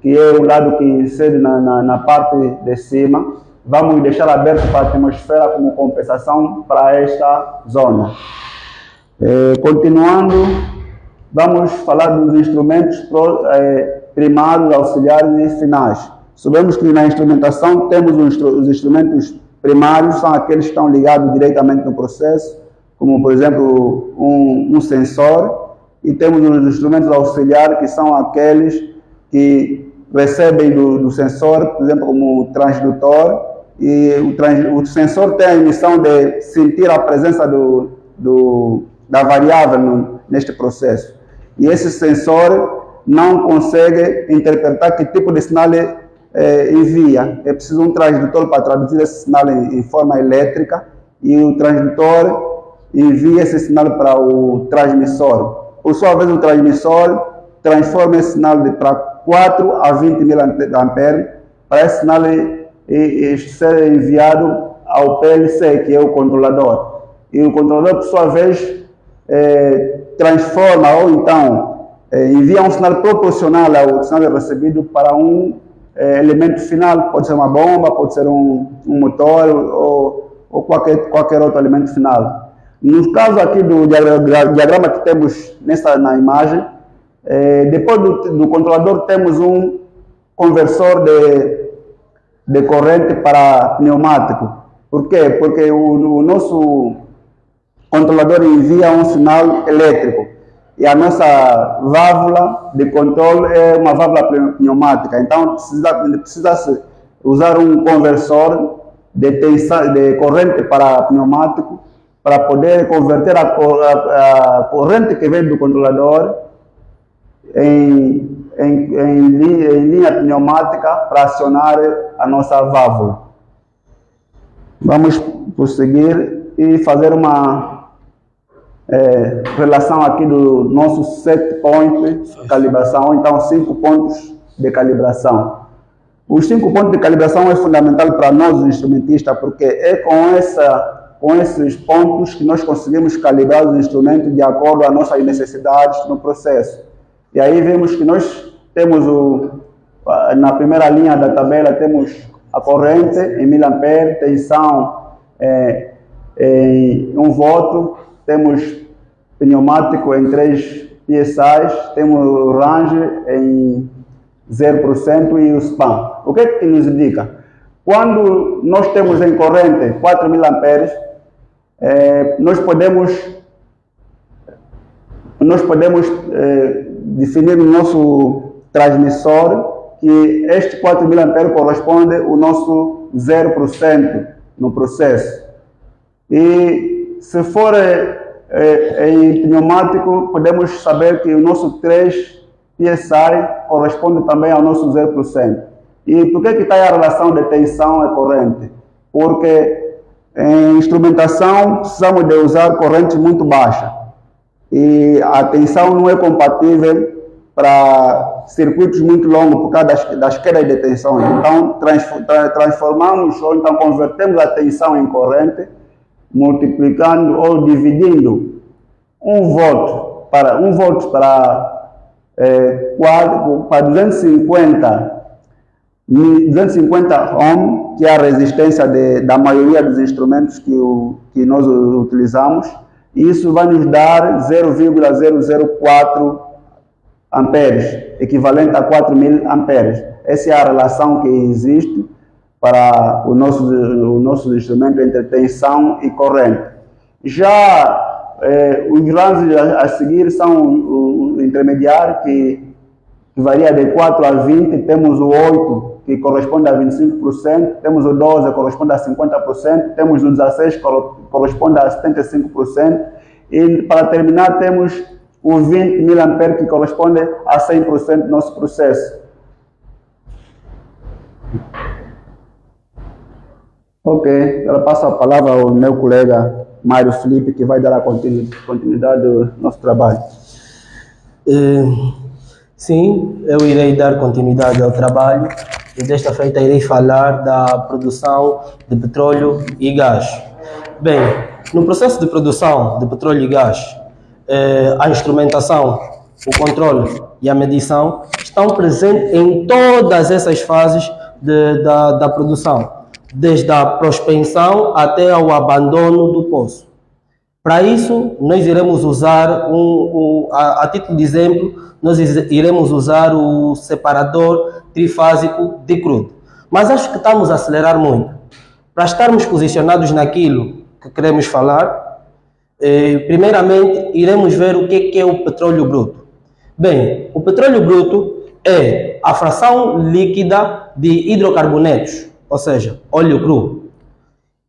que é o lado que incide na parte de cima, vamos deixar aberto para a atmosfera como compensação para esta zona. Continuando, vamos falar dos instrumentos primários, auxiliares e finais. Sabemos que na instrumentação temos os instrumentos primários, são aqueles que estão ligados diretamente no processo, como por exemplo um sensor, e temos os instrumentos auxiliares, que são aqueles que recebem do sensor, por exemplo, como o transdutor, e o sensor tem a missão de sentir a presença da variável neste processo. E esse sensor não consegue interpretar que tipo de sinal envia. É preciso um transdutor para traduzir esse sinal em forma elétrica, e o transdutor envia esse sinal para o transmissor. Por sua vez, o transmissor transforma esse sinal para 4 a 20 mA, para esse sinal ser enviado ao PLC, que é o controlador. E o controlador, por sua vez, transforma ou então envia um sinal proporcional ao sinal recebido para um elemento final. Pode ser uma bomba, pode ser um motor ou qualquer outro elemento final. No caso aqui do diagrama que temos na imagem, depois do controlador temos um conversor de corrente para pneumático. Por quê? Porque o nosso controlador envia um sinal elétrico, e a nossa válvula de controle é uma válvula pneumática. Então precisa-se usar um conversor de corrente para pneumático para poder converter a corrente que vem do controlador em linha pneumática para acionar a nossa válvula. Vamos prosseguir e fazer uma relação aqui do nosso set point de calibração, então 5 pontos de calibração. Os 5 pontos de calibração é fundamental para nós, os instrumentistas, porque é com esses pontos que nós conseguimos calibrar os instrumentos de acordo às nossas necessidades no processo. E aí vemos que nós temos na primeira linha da tabela temos a corrente em 1000 A, tensão em 1 volt, temos pneumático em 3 PSI, temos o range em 0% e o span. O que é que nos indica? Quando nós temos em corrente 4000 amperes, nós podemos definir no nosso transmissor que este 4000 amperes corresponde ao nosso 0% no processo. E se for em pneumático, podemos saber que o nosso 3 PSI corresponde também ao nosso 0%. E por que está aí a relação de tensão e corrente? Porque em instrumentação precisamos de usar corrente muito baixa. E a tensão não é compatível para circuitos muito longos por causa das quedas de tensão. Então transformamos ou então convertemos a tensão em corrente, multiplicando ou dividindo 1 volt para 250 ohm, que é a resistência da maioria dos instrumentos que nós utilizamos. Isso vai nos dar 0,004 amperes, equivalente a 4000 amperes. Essa é a relação que existe para o nosso instrumento entre tensão e corrente. Já os ranges a seguir são o intermediário, que varia de 4 a 20, temos o 8, que corresponde a 25%, temos o 12, que corresponde a 50%, temos o 16, que corresponde a 75%, e para terminar temos o 20.000 amperes, que corresponde a 100% do nosso processo. Ok, agora passo a palavra ao meu colega Mário Felipe, que vai dar a continuidade do nosso trabalho. Sim, eu irei dar continuidade ao trabalho e desta feita irei falar da produção de petróleo e gás. Bem, no processo de produção de petróleo e gás, a instrumentação, o controle e a medição estão presentes em todas essas fases da produção, desde a prospecção até ao abandono do poço. Para isso, nós iremos usar, a título de exemplo, nós iremos usar o separador trifásico de crudo. Mas acho que estamos a acelerar muito. Para estarmos posicionados naquilo que queremos falar, primeiramente iremos ver o que é o petróleo bruto. Bem, o petróleo bruto é a fração líquida de hidrocarbonetos, ou seja, óleo cru.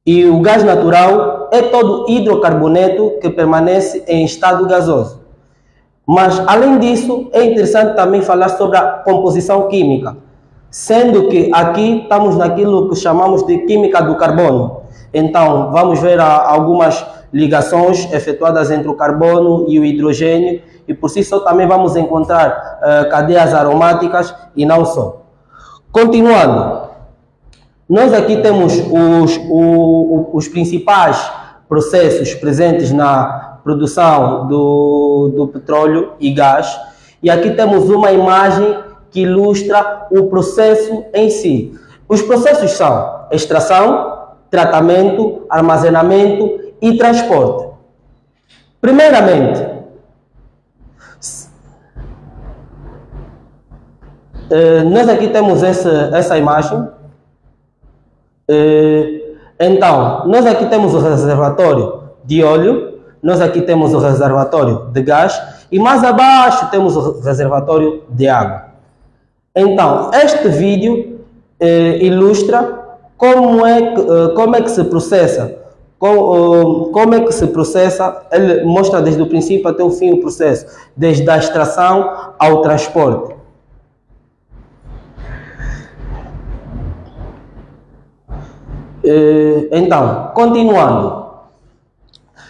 E o gás natural é todo hidrocarboneto que permanece em estado gasoso. Mas, além disso, é interessante também falar sobre a composição química, sendo que aqui estamos naquilo que chamamos de química do carbono. Então, vamos ver algumas ligações efetuadas entre o carbono e o hidrogênio, e por si só também vamos encontrar cadeias aromáticas e não só. Continuando, nós aqui temos os principais processos presentes na produção do petróleo e gás, e aqui temos uma imagem que ilustra o processo em si. Os processos são extração, tratamento, armazenamento e transporte. Primeiramente, nós aqui temos essa imagem. Então, nós aqui temos o reservatório de óleo, nós aqui temos o reservatório de gás e mais abaixo temos o reservatório de água. Então, este vídeo ilustra como é que se processa. Como é que se processa, ele mostra desde o princípio até o fim o processo, desde a extração ao transporte. Então, continuando,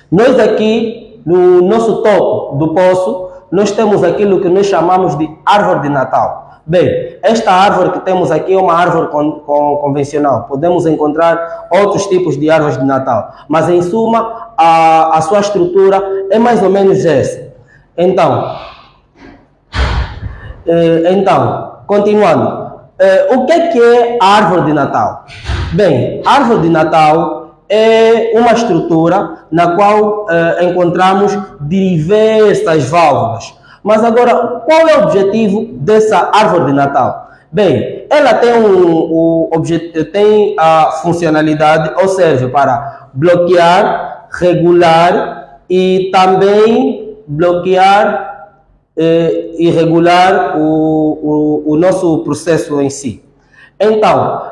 nós aqui no nosso topo do poço, nós temos aquilo que nós chamamos de árvore de Natal. Bem, esta árvore que temos aqui é uma árvore convencional. Podemos encontrar outros tipos de árvores de Natal, mas em suma, a sua estrutura é mais ou menos essa. Então, continuando, o que é a árvore de Natal? Bem, a árvore de Natal é uma estrutura na qual encontramos diversas válvulas. Mas agora, qual é o objetivo dessa árvore de Natal? Bem, ela tem a funcionalidade, ou serve para bloquear, regular e também bloquear e regular o nosso processo em si. Então,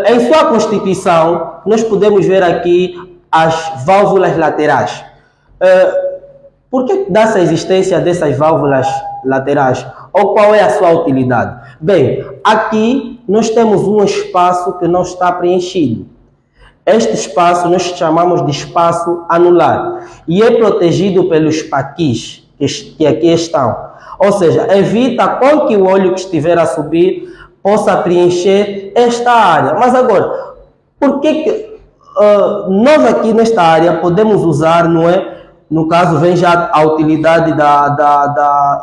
em sua constituição, nós podemos ver aqui as válvulas laterais. Por que dá-se a existência dessas válvulas laterais? Ou qual é a sua utilidade? Bem, aqui nós temos um espaço que não está preenchido. Este espaço nós chamamos de espaço anular e é protegido pelos paquis que aqui estão. Ou seja, evita com que o óleo que estiver a subir possa preencher esta área. Mas agora, por que nós aqui nesta área podemos usar, não é? No caso, vem já a utilidade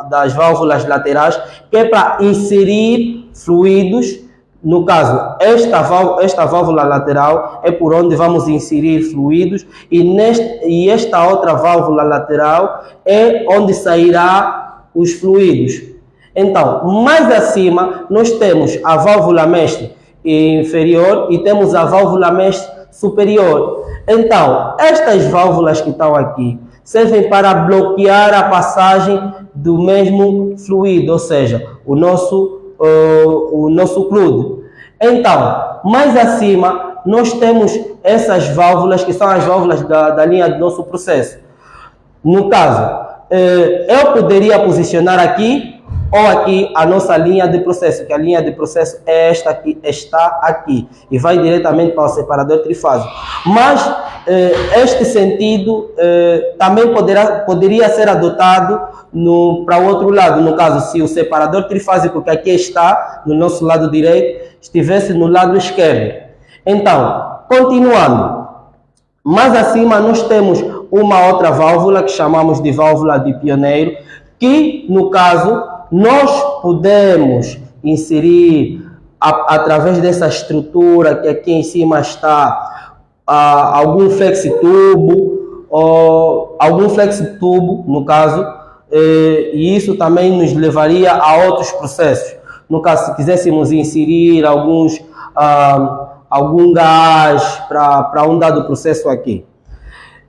das válvulas laterais, que é para inserir fluidos. No caso, esta válvula lateral é por onde vamos inserir fluidos e esta outra válvula lateral é onde sairá os fluidos. Então, mais acima, nós temos a válvula mestre inferior e temos a válvula mestre superior. Então, estas válvulas que estão aqui servem para bloquear a passagem do mesmo fluido, ou seja, o nosso fluido. Então, mais acima, nós temos essas válvulas, que são as válvulas da linha do nosso processo. No caso, eu poderia posicionar aqui ou aqui a nossa linha de processo, que a linha de processo é esta que está aqui e vai diretamente para o separador trifásico. Mas este sentido também poderia ser adotado para o outro lado. No caso, se o separador trifásico que aqui está, no nosso lado direito, estivesse no lado esquerdo. Então, continuando, mais acima nós temos uma outra válvula que chamamos de válvula de pioneiro, que no caso nós podemos inserir através dessa estrutura que aqui em cima está algum flexitubo, no caso, e isso também nos levaria a outros processos. No caso, se quiséssemos inserir algum gás para um dado processo aqui.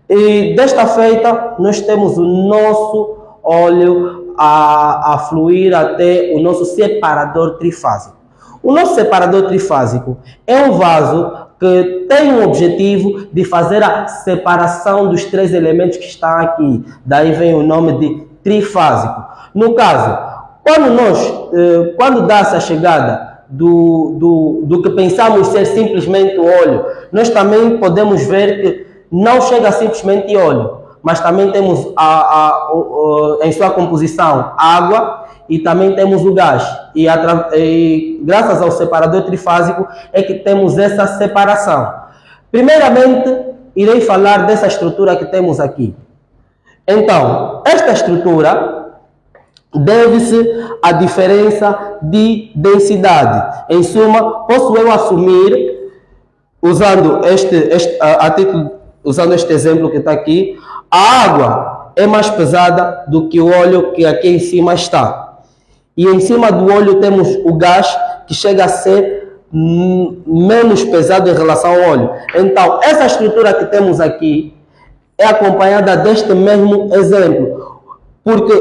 E desta feita, nós temos o nosso óleo a fluir até o nosso separador trifásico. O nosso separador trifásico é um vaso que tem o objetivo de fazer a separação dos três elementos que estão aqui. Daí vem o nome de trifásico. No caso, quando dá-se a chegada do que pensamos ser simplesmente o óleo, nós também podemos ver que não chega simplesmente óleo, mas também temos em sua composição água e também temos o gás. E graças ao separador trifásico é que temos essa separação. Primeiramente, irei falar dessa estrutura que temos aqui. Então, esta estrutura deve-se à diferença de densidade. Em suma, posso eu assumir, usando este exemplo que está aqui, a água é mais pesada do que o óleo que aqui em cima está. E em cima do óleo temos o gás, que chega a ser menos pesado em relação ao óleo. Então, essa estrutura que temos aqui é acompanhada deste mesmo exemplo. Porque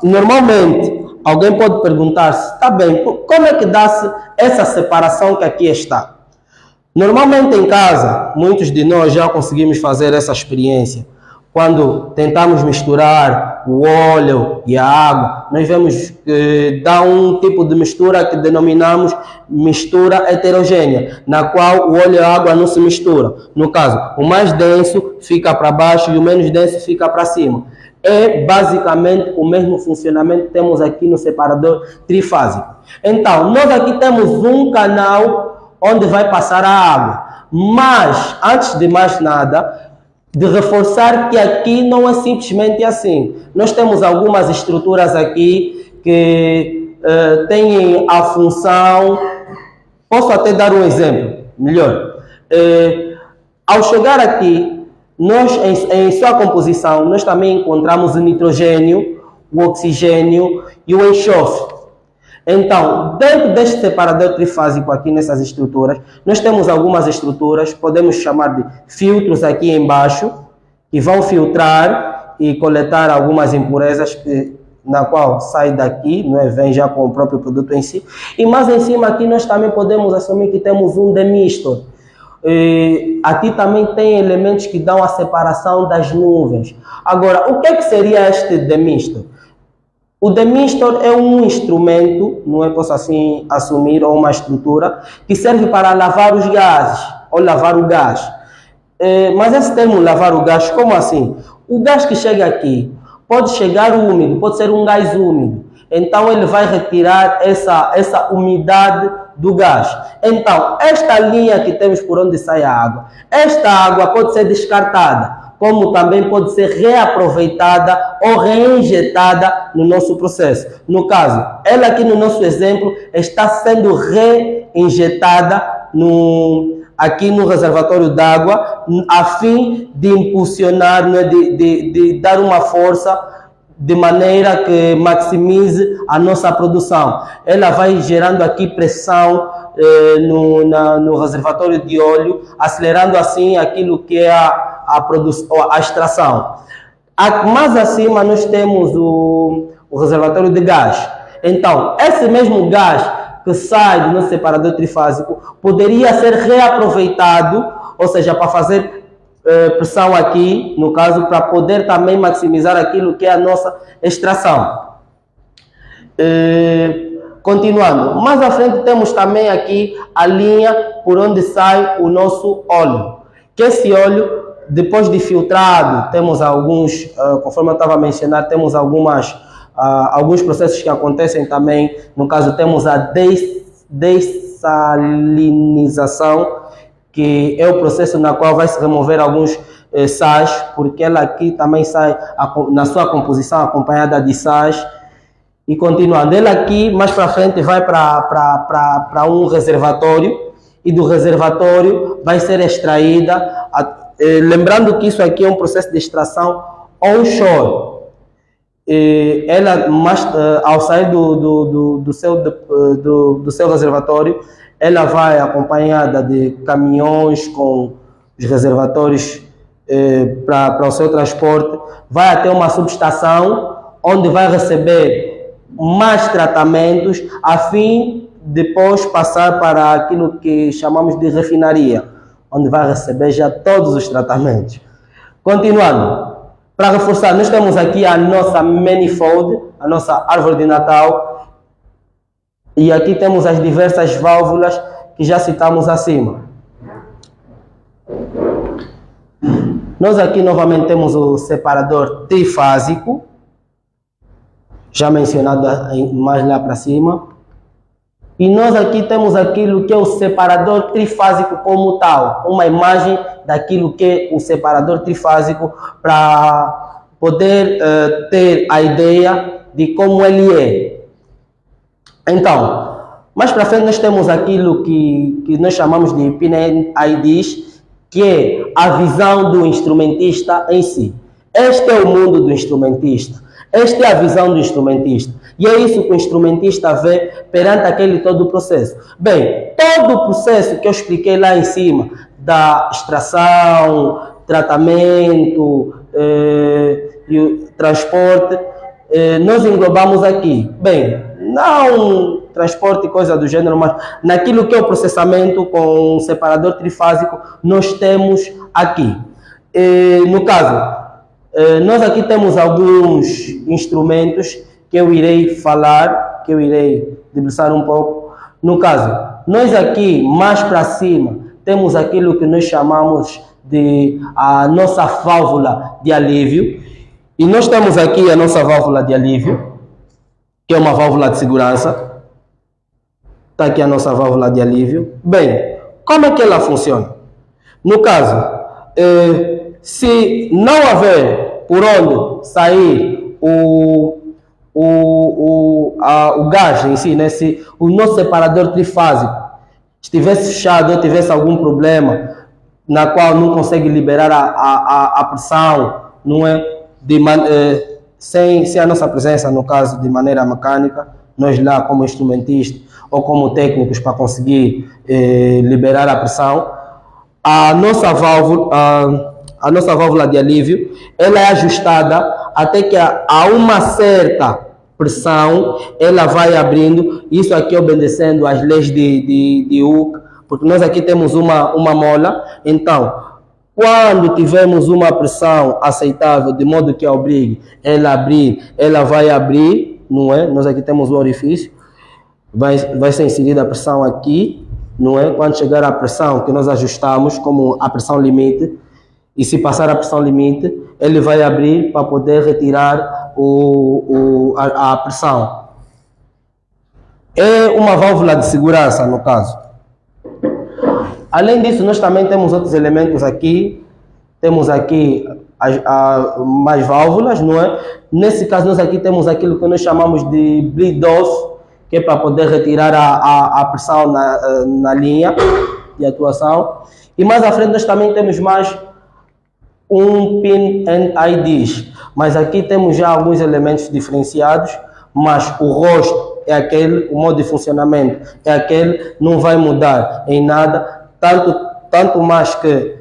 normalmente alguém pode perguntar-se, está bem, como é que dá-se essa separação que aqui está? Normalmente em casa, muitos de nós já conseguimos fazer essa experiência. Quando tentamos misturar o óleo e a água, nós vemos que dá um tipo de mistura que denominamos mistura heterogênea, na qual o óleo e a água não se misturam. No caso, o mais denso fica para baixo e o menos denso fica para cima. É basicamente o mesmo funcionamento que temos aqui no separador trifásico. Então, nós aqui temos um canal onde vai passar a água. Mas, antes de mais nada, de reforçar que aqui não é simplesmente assim. Nós temos algumas estruturas aqui que têm a função... Posso até dar um exemplo melhor. Ao chegar aqui, nós, em sua composição, nós também encontramos o nitrogênio, o oxigênio e o enxofre. Então, dentro deste separador trifásico aqui nessas estruturas, nós temos algumas estruturas, podemos chamar de filtros aqui embaixo, que vão filtrar e coletar algumas impurezas na qual sai daqui, não é? Vem já com o próprio produto em si. E mais em cima aqui nós também podemos assumir que temos um demistor. Aqui também tem elementos que dão a separação das nuvens. Agora, o que é que seria este demistor? O demistor é um instrumento, não é, posso assim assumir, ou uma estrutura, que serve para lavar os gases, ou lavar o gás. Mas esse termo lavar o gás, como assim? O gás que chega aqui pode chegar úmido, pode ser um gás úmido. Então ele vai retirar essa umidade do gás. Então, esta linha que temos por onde sai a água, esta água pode ser descartada, como também pode ser reaproveitada ou reinjetada no nosso processo. No caso, ela aqui no nosso exemplo está sendo reinjetada aqui no reservatório d'água, a fim de impulsionar, de dar uma força de maneira que maximize a nossa produção. Ela vai gerando aqui pressão no reservatório de óleo, acelerando assim aquilo que é a extração. Mais acima nós temos o reservatório de gás. Então, esse mesmo gás que sai do nosso separador trifásico poderia ser reaproveitado, ou seja, para fazer pressão aqui, no caso, para poder também maximizar aquilo que é a nossa extração. Continuando, mais à frente temos também aqui a linha por onde sai o nosso óleo. Que esse óleo, depois de filtrado, temos alguns, conforme eu estava a mencionar, temos alguns processos que acontecem também. No caso, temos a dessalinização, que é o processo na qual vai se remover alguns sais, porque ela aqui também sai na sua composição acompanhada de sais. E continuando, ela aqui mais para frente vai para um reservatório, e do reservatório vai ser extraída, lembrando que isso aqui é um processo de extração onshore. Ela, ao sair do seu reservatório, ela vai acompanhada de caminhões com os reservatórios para o seu transporte, vai até uma subestação onde vai receber mais tratamentos a fim de depois passar para aquilo que chamamos de refinaria, onde vai receber já todos os tratamentos. Continuando, para reforçar, nós temos aqui a nossa manifold, a nossa árvore de Natal, e aqui temos as diversas válvulas que já citamos acima. Nós aqui novamente temos o separador trifásico, já mencionado mais lá para cima. E nós aqui temos aquilo que é o separador trifásico como tal, uma imagem daquilo que é o separador trifásico para poder ter a ideia de como ele é. Então, mais para frente nós temos aquilo que nós chamamos de PIN-IDs, que é a visão do instrumentista em si. Este é o mundo do instrumentista. Esta é a visão do instrumentista. E é isso que o instrumentista vê perante aquele todo o processo. Bem, todo o processo que eu expliquei lá em cima, da extração, tratamento, transporte, nós englobamos aqui. Bem, não transporte e coisa do gênero, mas naquilo que é o processamento com separador trifásico, nós temos aqui. No caso, nós aqui temos alguns instrumentos que eu irei falar, que eu irei debruçar um pouco. No caso, nós aqui, mais para cima, temos aquilo que nós chamamos de a nossa válvula de alívio. E nós temos aqui a nossa válvula de alívio, que é uma válvula de segurança. Está aqui a nossa válvula de alívio. Bem, como é que ela funciona? No caso, se não haver por onde sair o gás em si, né? Se o nosso separador trifásico estivesse fechado ou tivesse algum problema na qual não consegue liberar a pressão, não é? Sem a nossa presença, no caso, de maneira mecânica, nós lá como instrumentistas ou como técnicos para conseguir liberar a pressão, a nossa válvula de alívio, ela é ajustada até que a uma certa pressão, ela vai abrindo, isso aqui obedecendo às leis de Hooke, porque nós aqui temos uma mola, então, quando tivermos uma pressão aceitável, de modo que obrigue ela a abrir, ela vai abrir, não é? Nós aqui temos um orifício, vai ser inserida a pressão aqui, não é? Quando chegar a pressão que nós ajustamos como a pressão limite, e se passar a pressão limite, ele vai abrir para poder retirar a pressão. É uma válvula de segurança, no caso. Além disso, nós também temos outros elementos aqui. Temos aqui mais válvulas, não é? Nesse caso, nós aqui temos aquilo que nós chamamos de bleed off, que é para poder retirar a pressão na linha de atuação. E mais à frente nós também temos mais um pin and IDs, mas aqui temos já alguns elementos diferenciados, mas o rosto é aquele, o modo de funcionamento é aquele, não vai mudar em nada, tanto mais que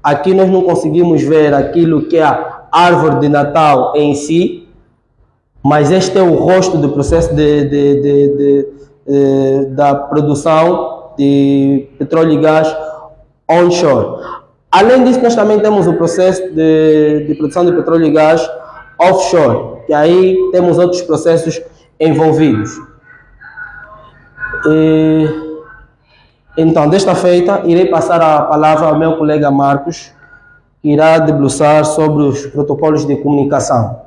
aqui nós não conseguimos ver aquilo que é a árvore de Natal em si, mas este é o rosto do processo da produção de petróleo e gás onshore. Além disso, nós também temos o processo de produção de petróleo e gás offshore, que aí temos outros processos envolvidos. Então, desta feita, irei passar a palavra ao meu colega Marcos, que irá debruçar sobre os protocolos de comunicação.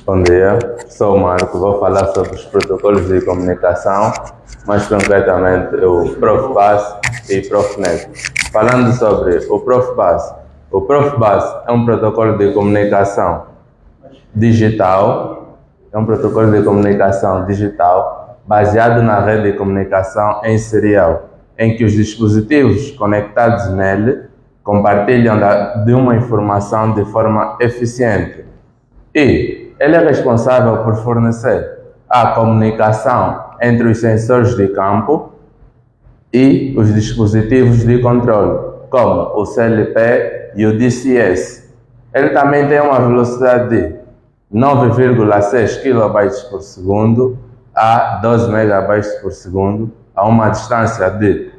Bom dia, sou o Marco, vou falar sobre os protocolos de comunicação, mais concretamente o Profibus e Profinet. Falando sobre o Profibus é um protocolo de comunicação digital, baseado na rede de comunicação em serial, em que os dispositivos conectados nele compartilham de uma informação de forma eficiente e ele é responsável por fornecer a comunicação entre os sensores de campo e os dispositivos de controle, como o CLP e o DCS. Ele também tem uma velocidade de 9,6 kB por segundo a 12 MB por segundo a uma distância de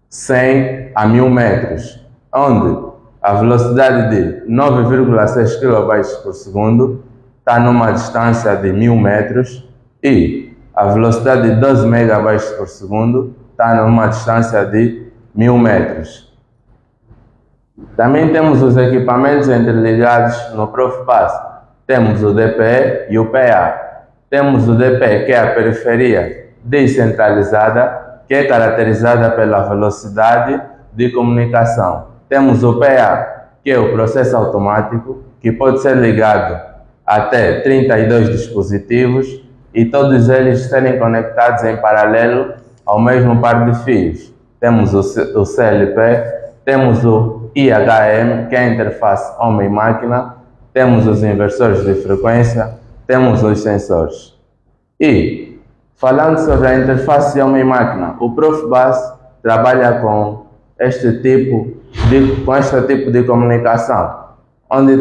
100 a 1000 metros, onde a velocidade de 9,6 kB por segundo está numa distância de 1000 metros e a velocidade de 12 MB por segundo está numa distância de 1000 metros. Também temos os equipamentos interligados no Profibus. Temos o DPE e o PA. Temos o DPE, que é a periferia descentralizada, que é caracterizada pela velocidade de comunicação. Temos o PA, que é o processo automático, que pode ser ligado até 32 dispositivos e todos eles serem conectados em paralelo ao mesmo par de fios. Temos o CLP, temos o IHM, que é a interface homem-máquina, temos os inversores de frequência, temos os sensores. E, falando sobre a interface homem-máquina, o Profibus trabalha com este tipo de comunicação, onde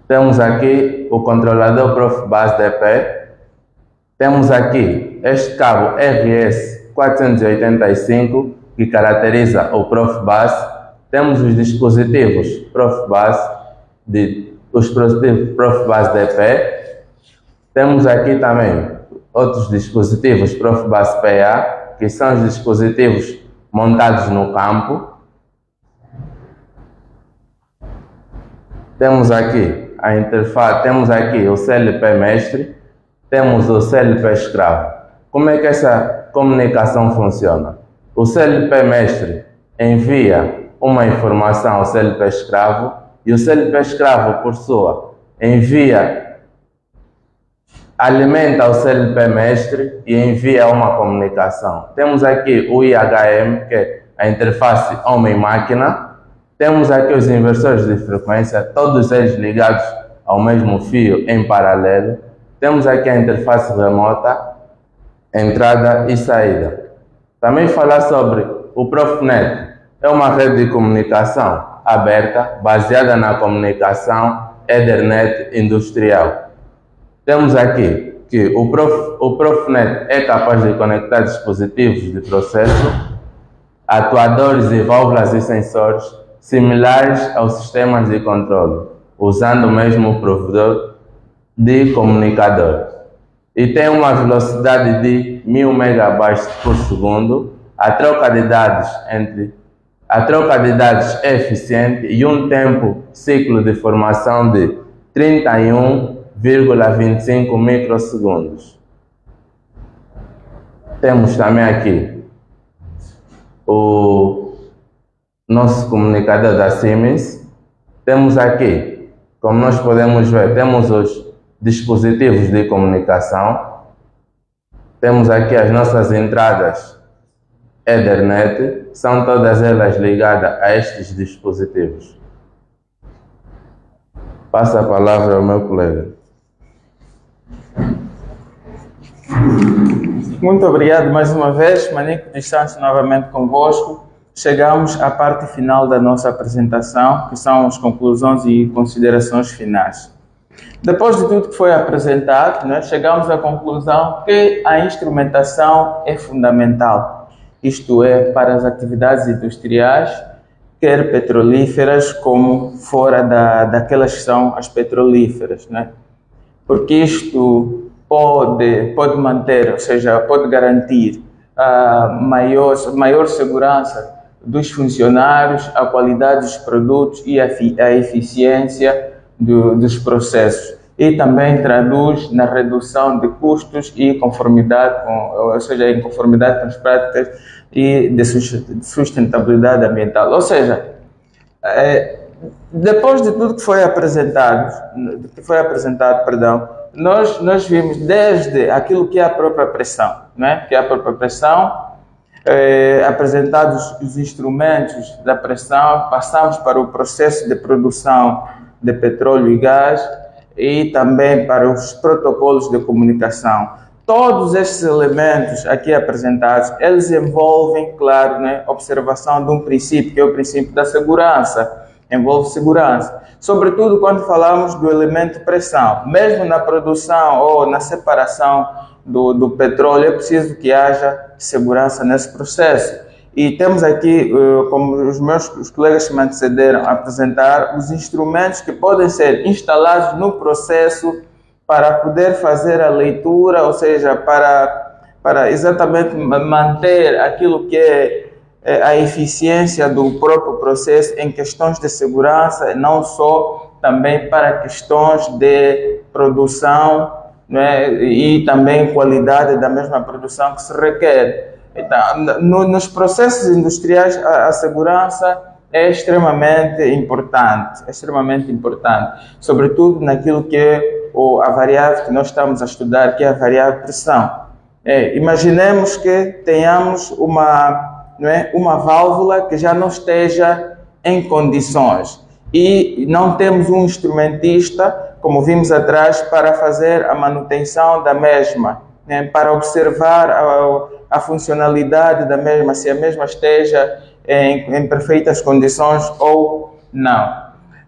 temos aqui o controlador Profibus DP, temos aqui este cabo RS485 que caracteriza o Profibus, temos os dispositivos Profibus Profibus DP, temos aqui também outros dispositivos Profibus PA, que são os dispositivos montados no campo. Temos aqui a interface, temos aqui o CLP mestre, temos o CLP escravo. Como é que essa comunicação funciona? O CLP mestre envia uma informação ao CLP escravo e o CLP escravo, por sua, alimenta o CLP mestre e envia uma comunicação. Temos aqui o IHM, que é a interface homem-máquina. Temos aqui os inversores de frequência, todos eles ligados ao mesmo fio em paralelo. Temos aqui a interface remota, entrada e saída. Também falar sobre o Profinet. É uma rede de comunicação aberta, baseada na comunicação Ethernet industrial. Temos aqui que o Profinet é capaz de conectar dispositivos de processo, atuadores e válvulas e sensores similares aos sistemas de controle, usando o mesmo provedor de comunicador. E tem uma velocidade de 1000 megabytes por segundo. A troca de dados é eficiente e um ciclo de formação de 31,25 microsegundos. Temos também aqui o nosso comunicador da Siemens. Temos aqui, como nós podemos ver, temos os dispositivos de comunicação. Temos aqui as nossas entradas Ethernet, são todas elas ligadas a estes dispositivos. Passo a palavra ao meu colega. Muito obrigado mais uma vez, Manico dos Santos, novamente convosco. Chegamos à parte final da nossa apresentação, que são as conclusões e considerações finais. Depois de tudo que foi apresentado, chegamos à conclusão que a instrumentação é fundamental. Isto é, para as atividades industriais, quer petrolíferas como fora daquelas que são as petrolíferas, Porque isto pode manter, ou seja, pode garantir a maior segurança dos funcionários, a qualidade dos produtos e a eficiência dos processos. E também traduz na redução de custos e em conformidade com as práticas e de sustentabilidade ambiental. Ou seja, depois de tudo que foi apresentado, nós vimos desde aquilo que é a própria pressão, apresentados os instrumentos da pressão, passamos para o processo de produção de petróleo e gás e também para os protocolos de comunicação. Todos estes elementos aqui apresentados, eles envolvem, claro, observação de um princípio, que é o princípio da segurança. Envolve segurança. Sobretudo quando falamos do elemento pressão. Mesmo na produção ou na separação do petróleo, é preciso que haja segurança nesse processo. E temos aqui, como os colegas que me antecederam a apresentar, os instrumentos que podem ser instalados no processo para poder fazer a leitura, ou seja, para exatamente manter aquilo que é a eficiência do próprio processo em questões de segurança, não só também para questões de produção, e também qualidade da mesma produção que se requer. Então, nos processos industriais, a segurança é extremamente importante, sobretudo naquilo que é a variável que nós estamos a estudar, que é a variável pressão. Imaginemos que tenhamos uma válvula que já não esteja em condições e não temos um instrumentista, como vimos atrás, para fazer a manutenção da mesma. né, para observar a funcionalidade da mesma, se a mesma esteja em perfeitas condições ou não.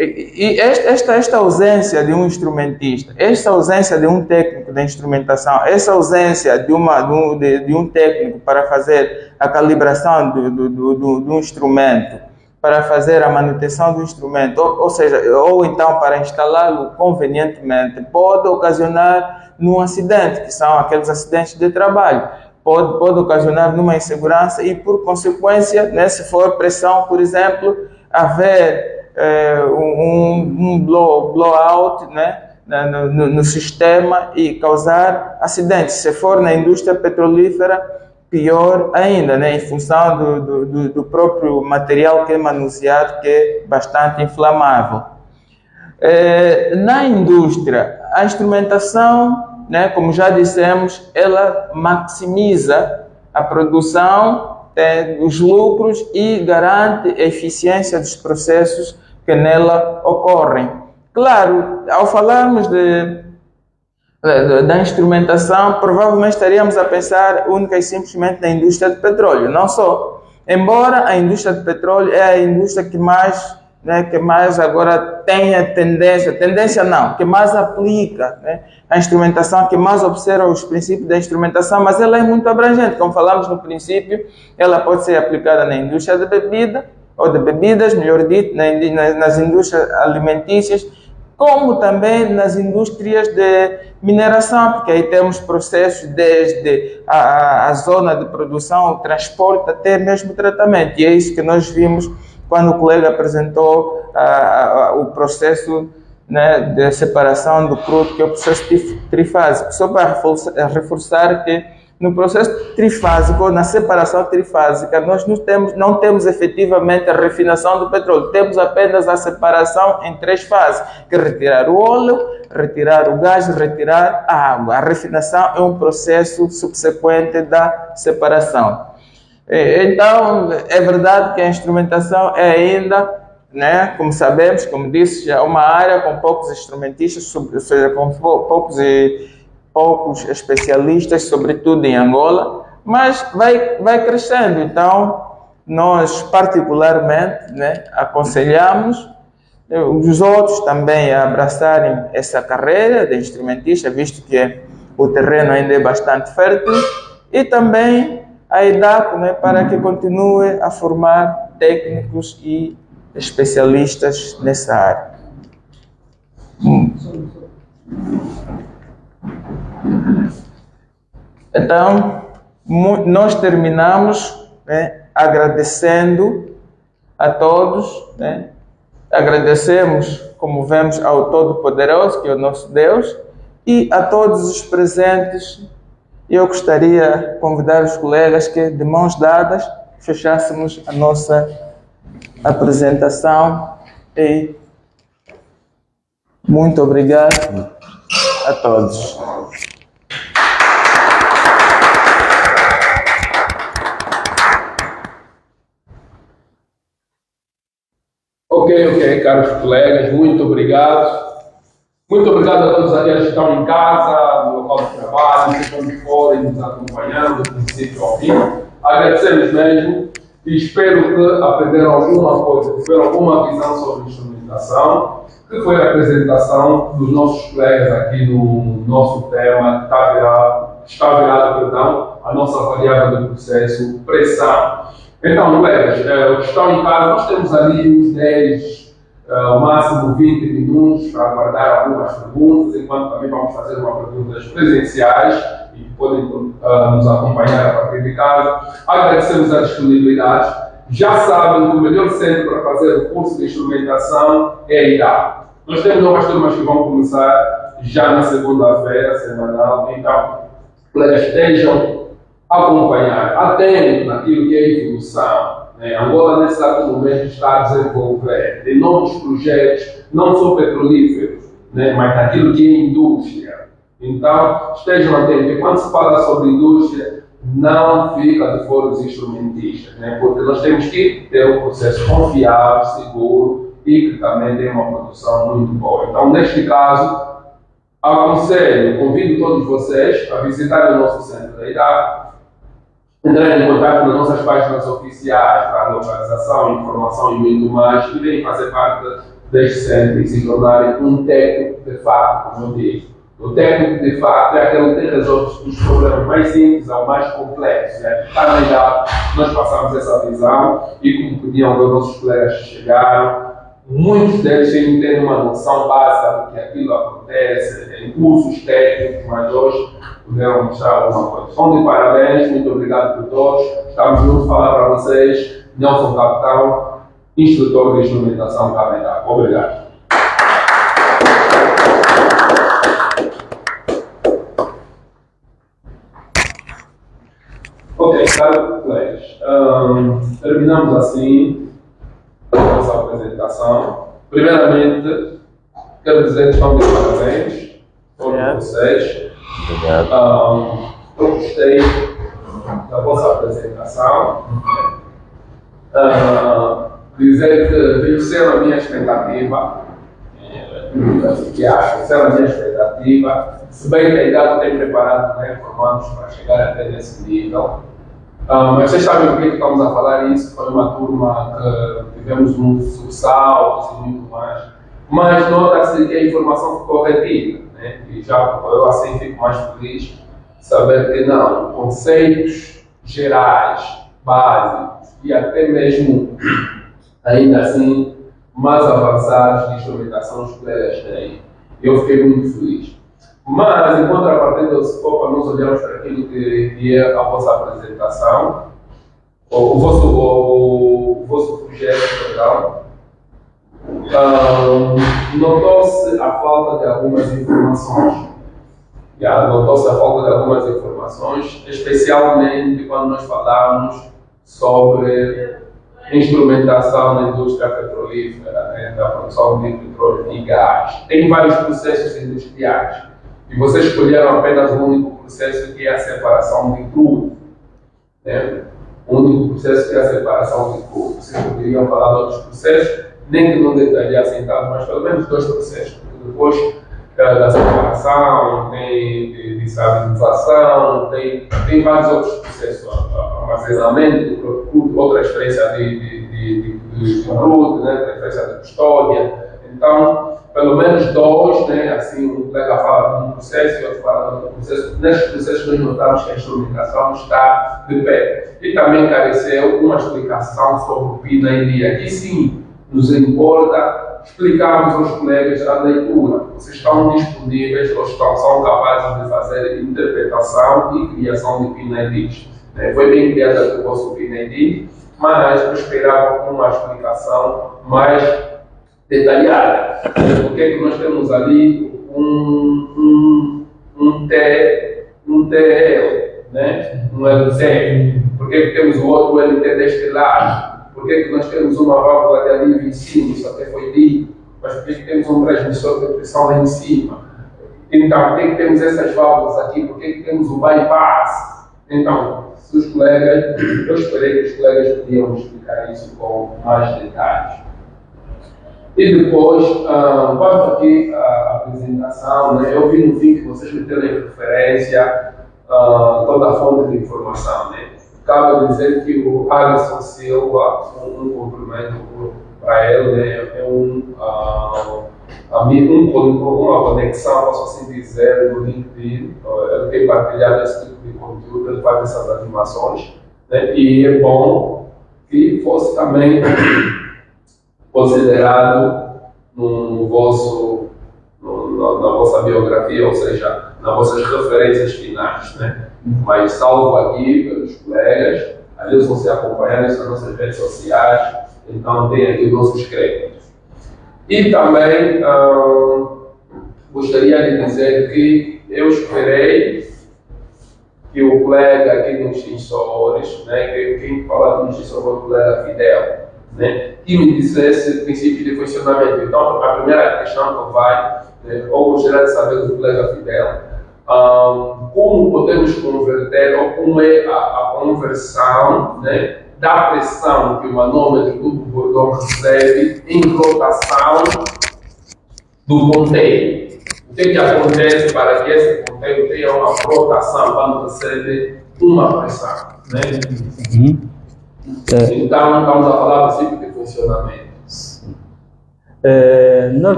E esta ausência de um instrumentista, esta ausência de um técnico de instrumentação, essa ausência de um técnico para fazer a calibração do instrumento, para fazer a manutenção do instrumento, ou então para instalá-lo convenientemente, pode ocasionar num acidente, que são aqueles acidentes de trabalho. Pode ocasionar numa insegurança e, por consequência, né, se for pressão, por exemplo, haver um blowout, né, no sistema e causar acidentes. Se for na indústria petrolífera, pior ainda, né, em função do próprio material que é manuseado, que é bastante inflamável. Na indústria, a instrumentação, né, como já dissemos, ela maximiza a produção, os lucros e garante a eficiência dos processos que nela ocorrem. Claro, ao falarmos da instrumentação, provavelmente estaríamos a pensar única e simplesmente na indústria de petróleo, não só. Embora a indústria de petróleo é a indústria que mais agora tem a tendência não, que mais aplica, né, a instrumentação, que mais observa os princípios da instrumentação, mas ela é muito abrangente. Como falamos no princípio, ela pode ser aplicada na indústria de bebida, ou de bebidas, melhor dito, nas indústrias alimentícias, como também nas indústrias de mineração, porque aí temos processos desde a zona de produção, o transporte, até mesmo o tratamento. E é isso que nós vimos quando o colega apresentou o processo, né, de separação do crudo, que é o processo trifásico. Só para reforçar que no processo trifásico, na separação trifásica, nós não temos efetivamente a refinação do petróleo, temos apenas a separação em 3 fases, que é retirar o óleo, retirar o gás, retirar a água. A refinação é um processo subsequente da separação. Então, é verdade que a instrumentação é ainda, né, como sabemos, como disse, já uma área com poucos instrumentistas, ou seja, com poucos especialistas, sobretudo em Angola, mas vai crescendo. Então, nós particularmente, né, aconselhamos os outros também a abraçarem essa carreira de instrumentista, visto que o terreno ainda é bastante fértil, e também a EDACO, né, para que continue a formar técnicos e especialistas nessa área. Então, nós terminamos, né, agradecendo a todos, né? Agradecemos, como vemos, ao Todo-Poderoso, que é o nosso Deus, e a todos os presentes. Eu gostaria de convidar os colegas que, de mãos dadas, fechássemos a nossa apresentação. E muito obrigado a todos. Ok, caros colegas, muito obrigado. Muito obrigado a todos aqueles que estão em casa, no local de trabalho, que estão de fora e nos acompanhando do princípio ao fim. Agradecemos mesmo e espero que aprenderam alguma coisa, tiveram alguma visão sobre instrumentação, que foi a apresentação dos nossos colegas aqui no nosso tema, que está virado, a nossa variável do processo, pressão. Então, colegas, os que estão em casa, nós temos ali uns 10, ao máximo 20 minutos para aguardar algumas perguntas, enquanto também vamos fazer umas perguntas presenciais e podem nos acompanhar a partir de casa. Agradecemos a disponibilidade. Já sabem que o melhor centro para fazer o curso de instrumentação é a IDACO. Nós temos novas turmas que vão começar já na segunda-feira, semanal. Então, colegas, estejam a acompanhar, atento naquilo que é a evolução. Angola, nesse exato momento, está a desenvolver de novos projetos, não só petrolíferos, mas naquilo que é indústria. Então, estejam atentos. E quando se fala sobre indústria, não fica de fora os instrumentistas, porque nós temos que ter um processo confiável, seguro e que também tem uma produção muito boa. Então, neste caso, Aconselho, convido todos vocês a visitarem o nosso centro da idade, entrarem em contato nas nossas páginas oficiais para localização, informação e muito mais, e virem fazer parte deste centro e se tornarem um técnico de fato, como eu digo. O técnico de fato é aquele que resolve os problemas mais simples ao mais complexos. Está na idade, nós passamos essa visão e, como podiam ver, nossos colegas que chegaram, muitos deles ainda têm uma noção básica do que aquilo acontece, em cursos técnicos, mas hoje puderam mostrar alguma coisa. Então, de parabéns, muito obrigado por todos. Estamos juntos a falar para vocês. Nelson Capitão, instrutor de instrumentação capital. Obrigado. Ok, caros colegas, terminamos assim a nossa apresentação. Primeiramente, quero dizer que estão de parabéns a todos vocês. Obrigado. Eu gostei da vossa apresentação. Dizer que venceram a minha expectativa. Venceram a minha expectativa. Se bem que a idade tem preparado, formamos para chegar até nesse nível. Mas vocês sabem por que estamos a falar isso? Foi uma turma que tivemos muitos sobressaltos e muito mais. Mas nota-se que a informação ficou retida, né? E já eu assim fico mais feliz de saber que não, conceitos gerais, básicos e até mesmo, ainda assim, mais avançados de instrumentação os colegas têm. Eu fiquei muito feliz. Mas, em contrapartida, se for para nós olharmos para aquilo que é a vossa apresentação, o vosso projeto, perdão, notou-se a falta de algumas informações. Notou-se a falta de algumas informações, especialmente quando nós falamos sobre instrumentação na indústria petrolífera, da produção de petróleo e gás. Tem vários processos industriais. E vocês escolheram apenas um único processo, que é a separação de crudo. O único processo que é a separação de crudo. Vocês poderiam falar de outros processos, nem que não detalhassem tanto, mas pelo menos dois processos. Porque depois da separação, tem de estabilização, tem vários outros processos, armazenamento do próprio crudo, outra experiência de crudo, transferência de custódia. Então, pelo menos dois, assim, um colega fala de um processo e outro fala de outro processo. Nestes processos nós notamos que a instrumentação está de pé. E também careceu uma explicação sobre o PIN-ID. Aqui sim, nos importa explicarmos aos colegas a leitura. Vocês estão disponíveis ou são capazes de fazer interpretação e criação de PIN-IDs. Foi bem criada o vosso PIN-ID, mas eu esperava uma explicação mais detalhada. Porque é que nós temos ali um TL, um LT? Por que é que temos o outro LT deste lado? Por que é que nós temos uma válvula de alívio em cima? Isso até foi dito. Mas por que é que temos um transmissor de pressão lá em cima? Então, por que é que temos essas válvulas aqui? Por que é que temos o bypass? Então, se os colegas, eu esperei que os colegas podiam explicar isso com mais detalhes. E depois, quanto aqui a apresentação, eu vi no fim que vocês meteram em referência toda a fonte de informação. Cabe dizer que o Alisson Silva, um cumprimento para ele, é uma conexão, posso assim dizer, no LinkedIn. Ele tem partilhado esse tipo de conteúdo, ele faz essas animações, e é bom que fosse também considerado na vossa biografia, ou seja, nas vossas referências finais. Mas salvo aqui pelos colegas, ali eles vão se acompanhar nas nossas redes sociais, então tem aqui os nossos créditos. E também gostaria de dizer que eu esperei que o colega aqui nos extensores, quem fala nos extensores foi o colega Fidel, que me dissesse princípios de funcionamento. Então, a primeira questão que vai, ou gostaria de saber do colega Fidel, como podemos converter, ou como é a conversão da pressão que o manômetro do bordão recebe em rotação do ponteiro. O que acontece para que esse ponteiro tenha uma rotação quando recebe uma pressão, né? Então, estamos a falar do princípio de funcionamento.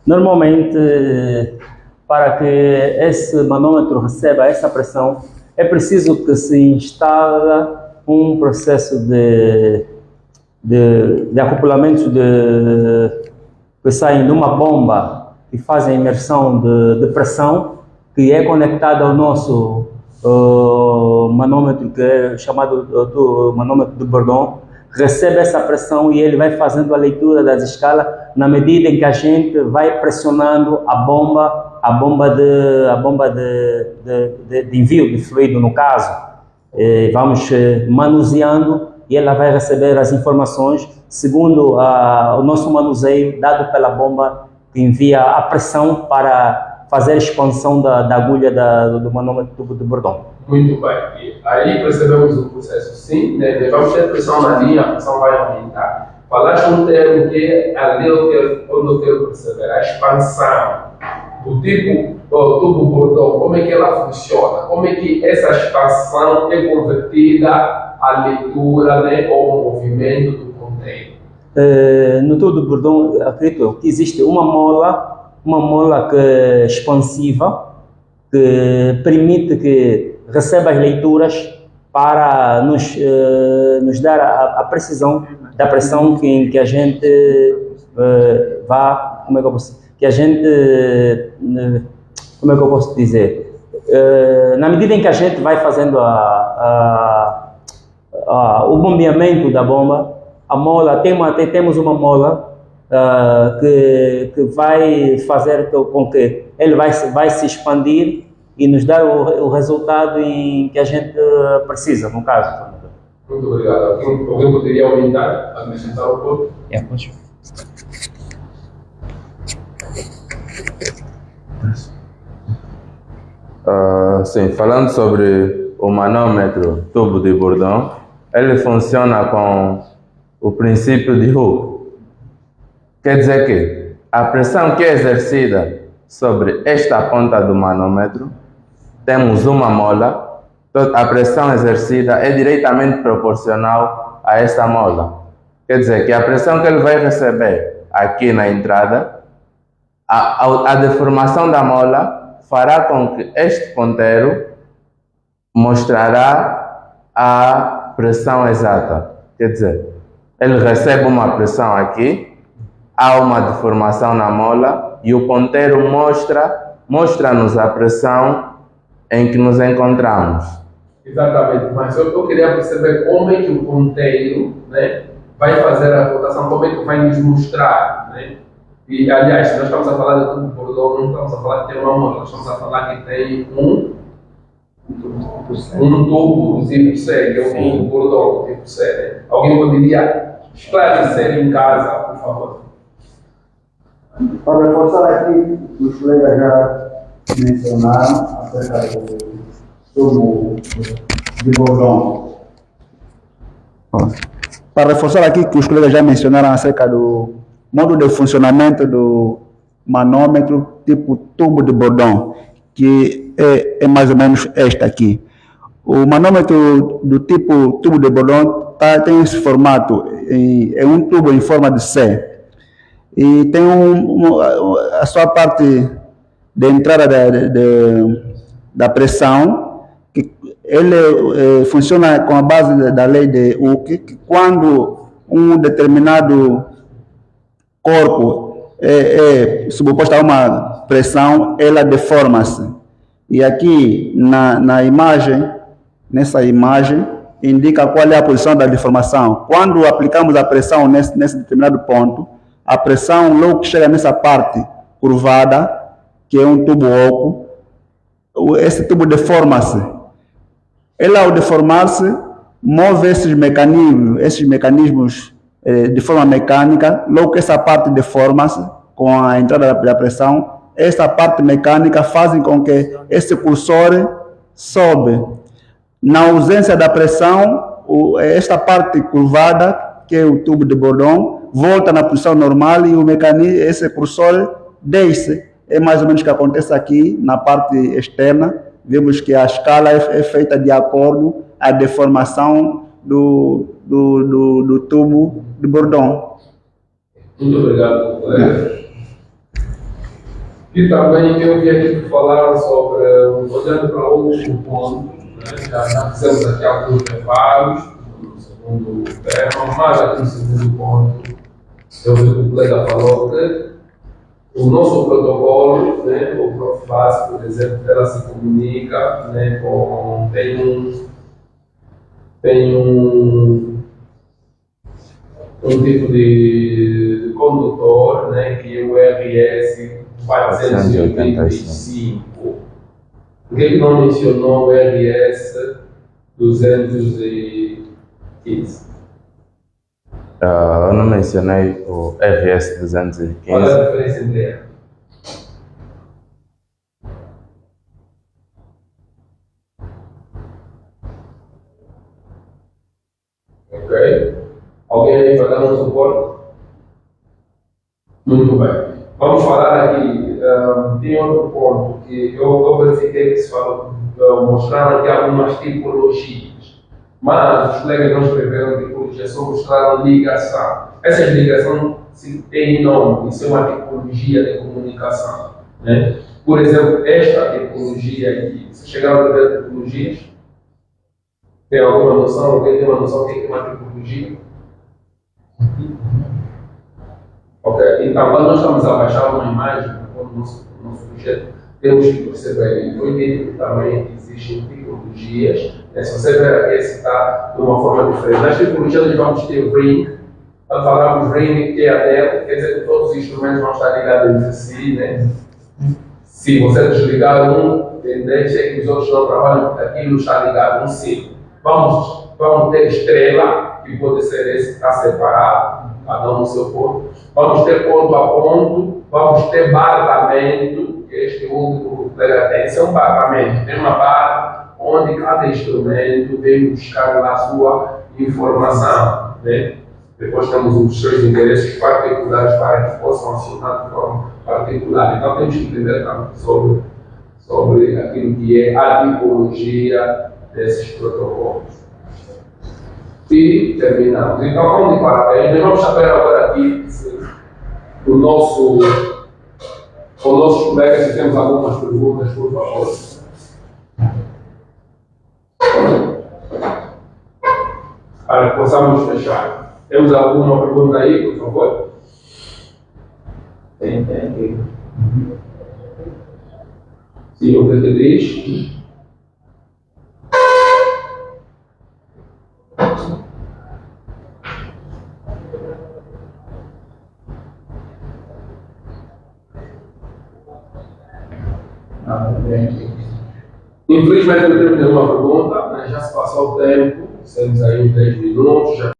Normalmente, para que esse manômetro receba essa pressão, é preciso que se instale um processo de acoplamento que saem de uma bomba que faz a imersão de pressão, que é conectada ao nosso manômetro, que é chamado do manômetro de Bourdon, recebe essa pressão e ele vai fazendo a leitura das escalas na medida em que a gente vai pressionando a bomba de envio de fluido, no caso. Vamos manuseando e ela vai receber as informações segundo o nosso manuseio dado pela bomba que envia a pressão para fazer a expansão da agulha do manômetro de Bourdon. Muito bem. E aí percebemos o processo. Sim, né? Vamos ter pressão na linha, a pressão vai aumentar. Falaste um termo que ali onde eu quero perceber, a expansão do tubo Bourdon, como é que ela funciona? Como é que essa expansão é convertida à leitura, né, ou ao movimento do ponteiro? No tubo Bourdon, acredito que existe uma mola que é expansiva, que permite que receba as leituras para nos dar a precisão da pressão que a gente como é que eu posso dizer? Na medida em que a gente vai fazendo o bombeamento da bomba, a mola, temos uma mola que vai fazer com que ele vai se expandir e nos dar o resultado em que a gente precisa, no caso. Muito obrigado. Alguém poderia aumentar, acrescentar um pouco? Pode. Sim, falando sobre o manômetro tubo de Bourdon, ele funciona com o princípio de Hooke. Quer dizer que a pressão que é exercida sobre esta ponta do manômetro, temos uma mola, a pressão exercida é diretamente proporcional a essa mola. Quer dizer que a pressão que ele vai receber aqui na entrada, a deformação da mola fará com que este ponteiro mostrará a pressão exata. Quer dizer, ele recebe uma pressão aqui, há uma deformação na mola e o ponteiro mostra-nos a pressão em que nos encontramos. Exatamente, mas eu queria perceber como é que o ponteiro, né, vai fazer a rotação, como é que vai nos mostrar, né? E, aliás, se nós estamos a falar de tubo Bourdon, não estamos a falar que tem uma mola, nós estamos a falar que tem um tubo do tipo C, que é o tubo Bourdon do tipo C. Né? Alguém poderia esclarecer em casa, por favor? Para reforçar aqui, os colegas já mencionaram acerca do tubo de Bourdon. Para reforçar aqui que os colegas já mencionaram acerca do modo de funcionamento do manômetro tipo tubo de Bourdon, que é mais ou menos este aqui. O manômetro do tipo tubo de Bourdon tem esse formato, é um tubo em forma de C. E tem a sua parte de entrada da pressão, que ele funciona com a base da lei de Hooke, que quando um determinado corpo é subposto a uma pressão, ela deforma-se. E aqui na imagem, nessa imagem, indica qual é a posição da deformação. Quando aplicamos a pressão nesse determinado ponto, a pressão, logo que chega nessa parte curvada, que é um tubo oco, esse tubo deforma-se. Ela, ao deformar-se, move esses mecanismos de forma mecânica. Logo que essa parte deforma-se com a entrada da pressão, essa parte mecânica faz com que esse cursor sobe. Na ausência da pressão, esta parte curvada, que é o tubo de Bourdon, volta na posição normal e esse cursor desce. é mais ou menos o que acontece aqui na parte externa. Vemos que a escala é feita de acordo à deformação do tubo de Bourdon. Muito obrigado, colega. E também eu vim aqui falar sobre, olhando para outro ponto, né? Já fizemos aqui alguns reparos no segundo tema, mas aqui no segundo ponto, eu vi que o colega falou que o nosso protocolo, né, o Profbase, por exemplo, ela se comunica, né, tem um tipo de condutor, né, que é o RS 485. Por que não mencionou o RS 215? Eu não mencionei o RS 215. Qual é a diferença entre eles? Ok? Alguém aí vai dar um suporte? Muito bem. Vamos falar aqui, tem outro ponto que eu verifiquei que se fala, mostraram aqui algumas tipologias. Mas os colegas não escreveram tipologia, só mostraram ligação. Essas ligações têm nome, isso é uma tipologia de comunicação. Né? Por exemplo, esta tipologia aqui, vocês chegaram a ver tipologias? Tem alguma noção? Alguém tem uma noção do que é uma tipologia? Ok, então quando nós estamos a baixar uma imagem no nosso projeto, temos que perceber, no entanto, que também existem tipologias. Né? Se você ver aqui, esse está de uma forma diferente. Nas tipologias, nós vamos ter ring. Quando falamos ring, que é a dela, quer dizer que todos os instrumentos vão estar ligados entre si. Né? Se você desligar um, a tendência é que os outros não trabalham, porque aquilo está ligado, um ciclo. Vamos ter estrela, que pode ser esse que está separado, cada um no seu ponto. Vamos ter ponto a ponto, vamos ter barramento, que este último que o colega tem, esse é um barramento. Tem uma barra onde cada instrumento vem buscar lá a sua informação. Né? Depois temos os seus interesses particulares para que possam acionar de forma particular. Então temos que entender também sobre aquilo que é a tipologia desses protocolos. E terminamos. Então vamos de parabéns. Vamos saber agora aqui com nossos colegas se temos algumas perguntas, por favor. Para que possamos fechar. Temos alguma pergunta aí, por favor? Tem. Sim, o que diz? Infelizmente não temos nenhuma pergunta, né? Já se passou o tempo, estamos aí uns 10 minutos.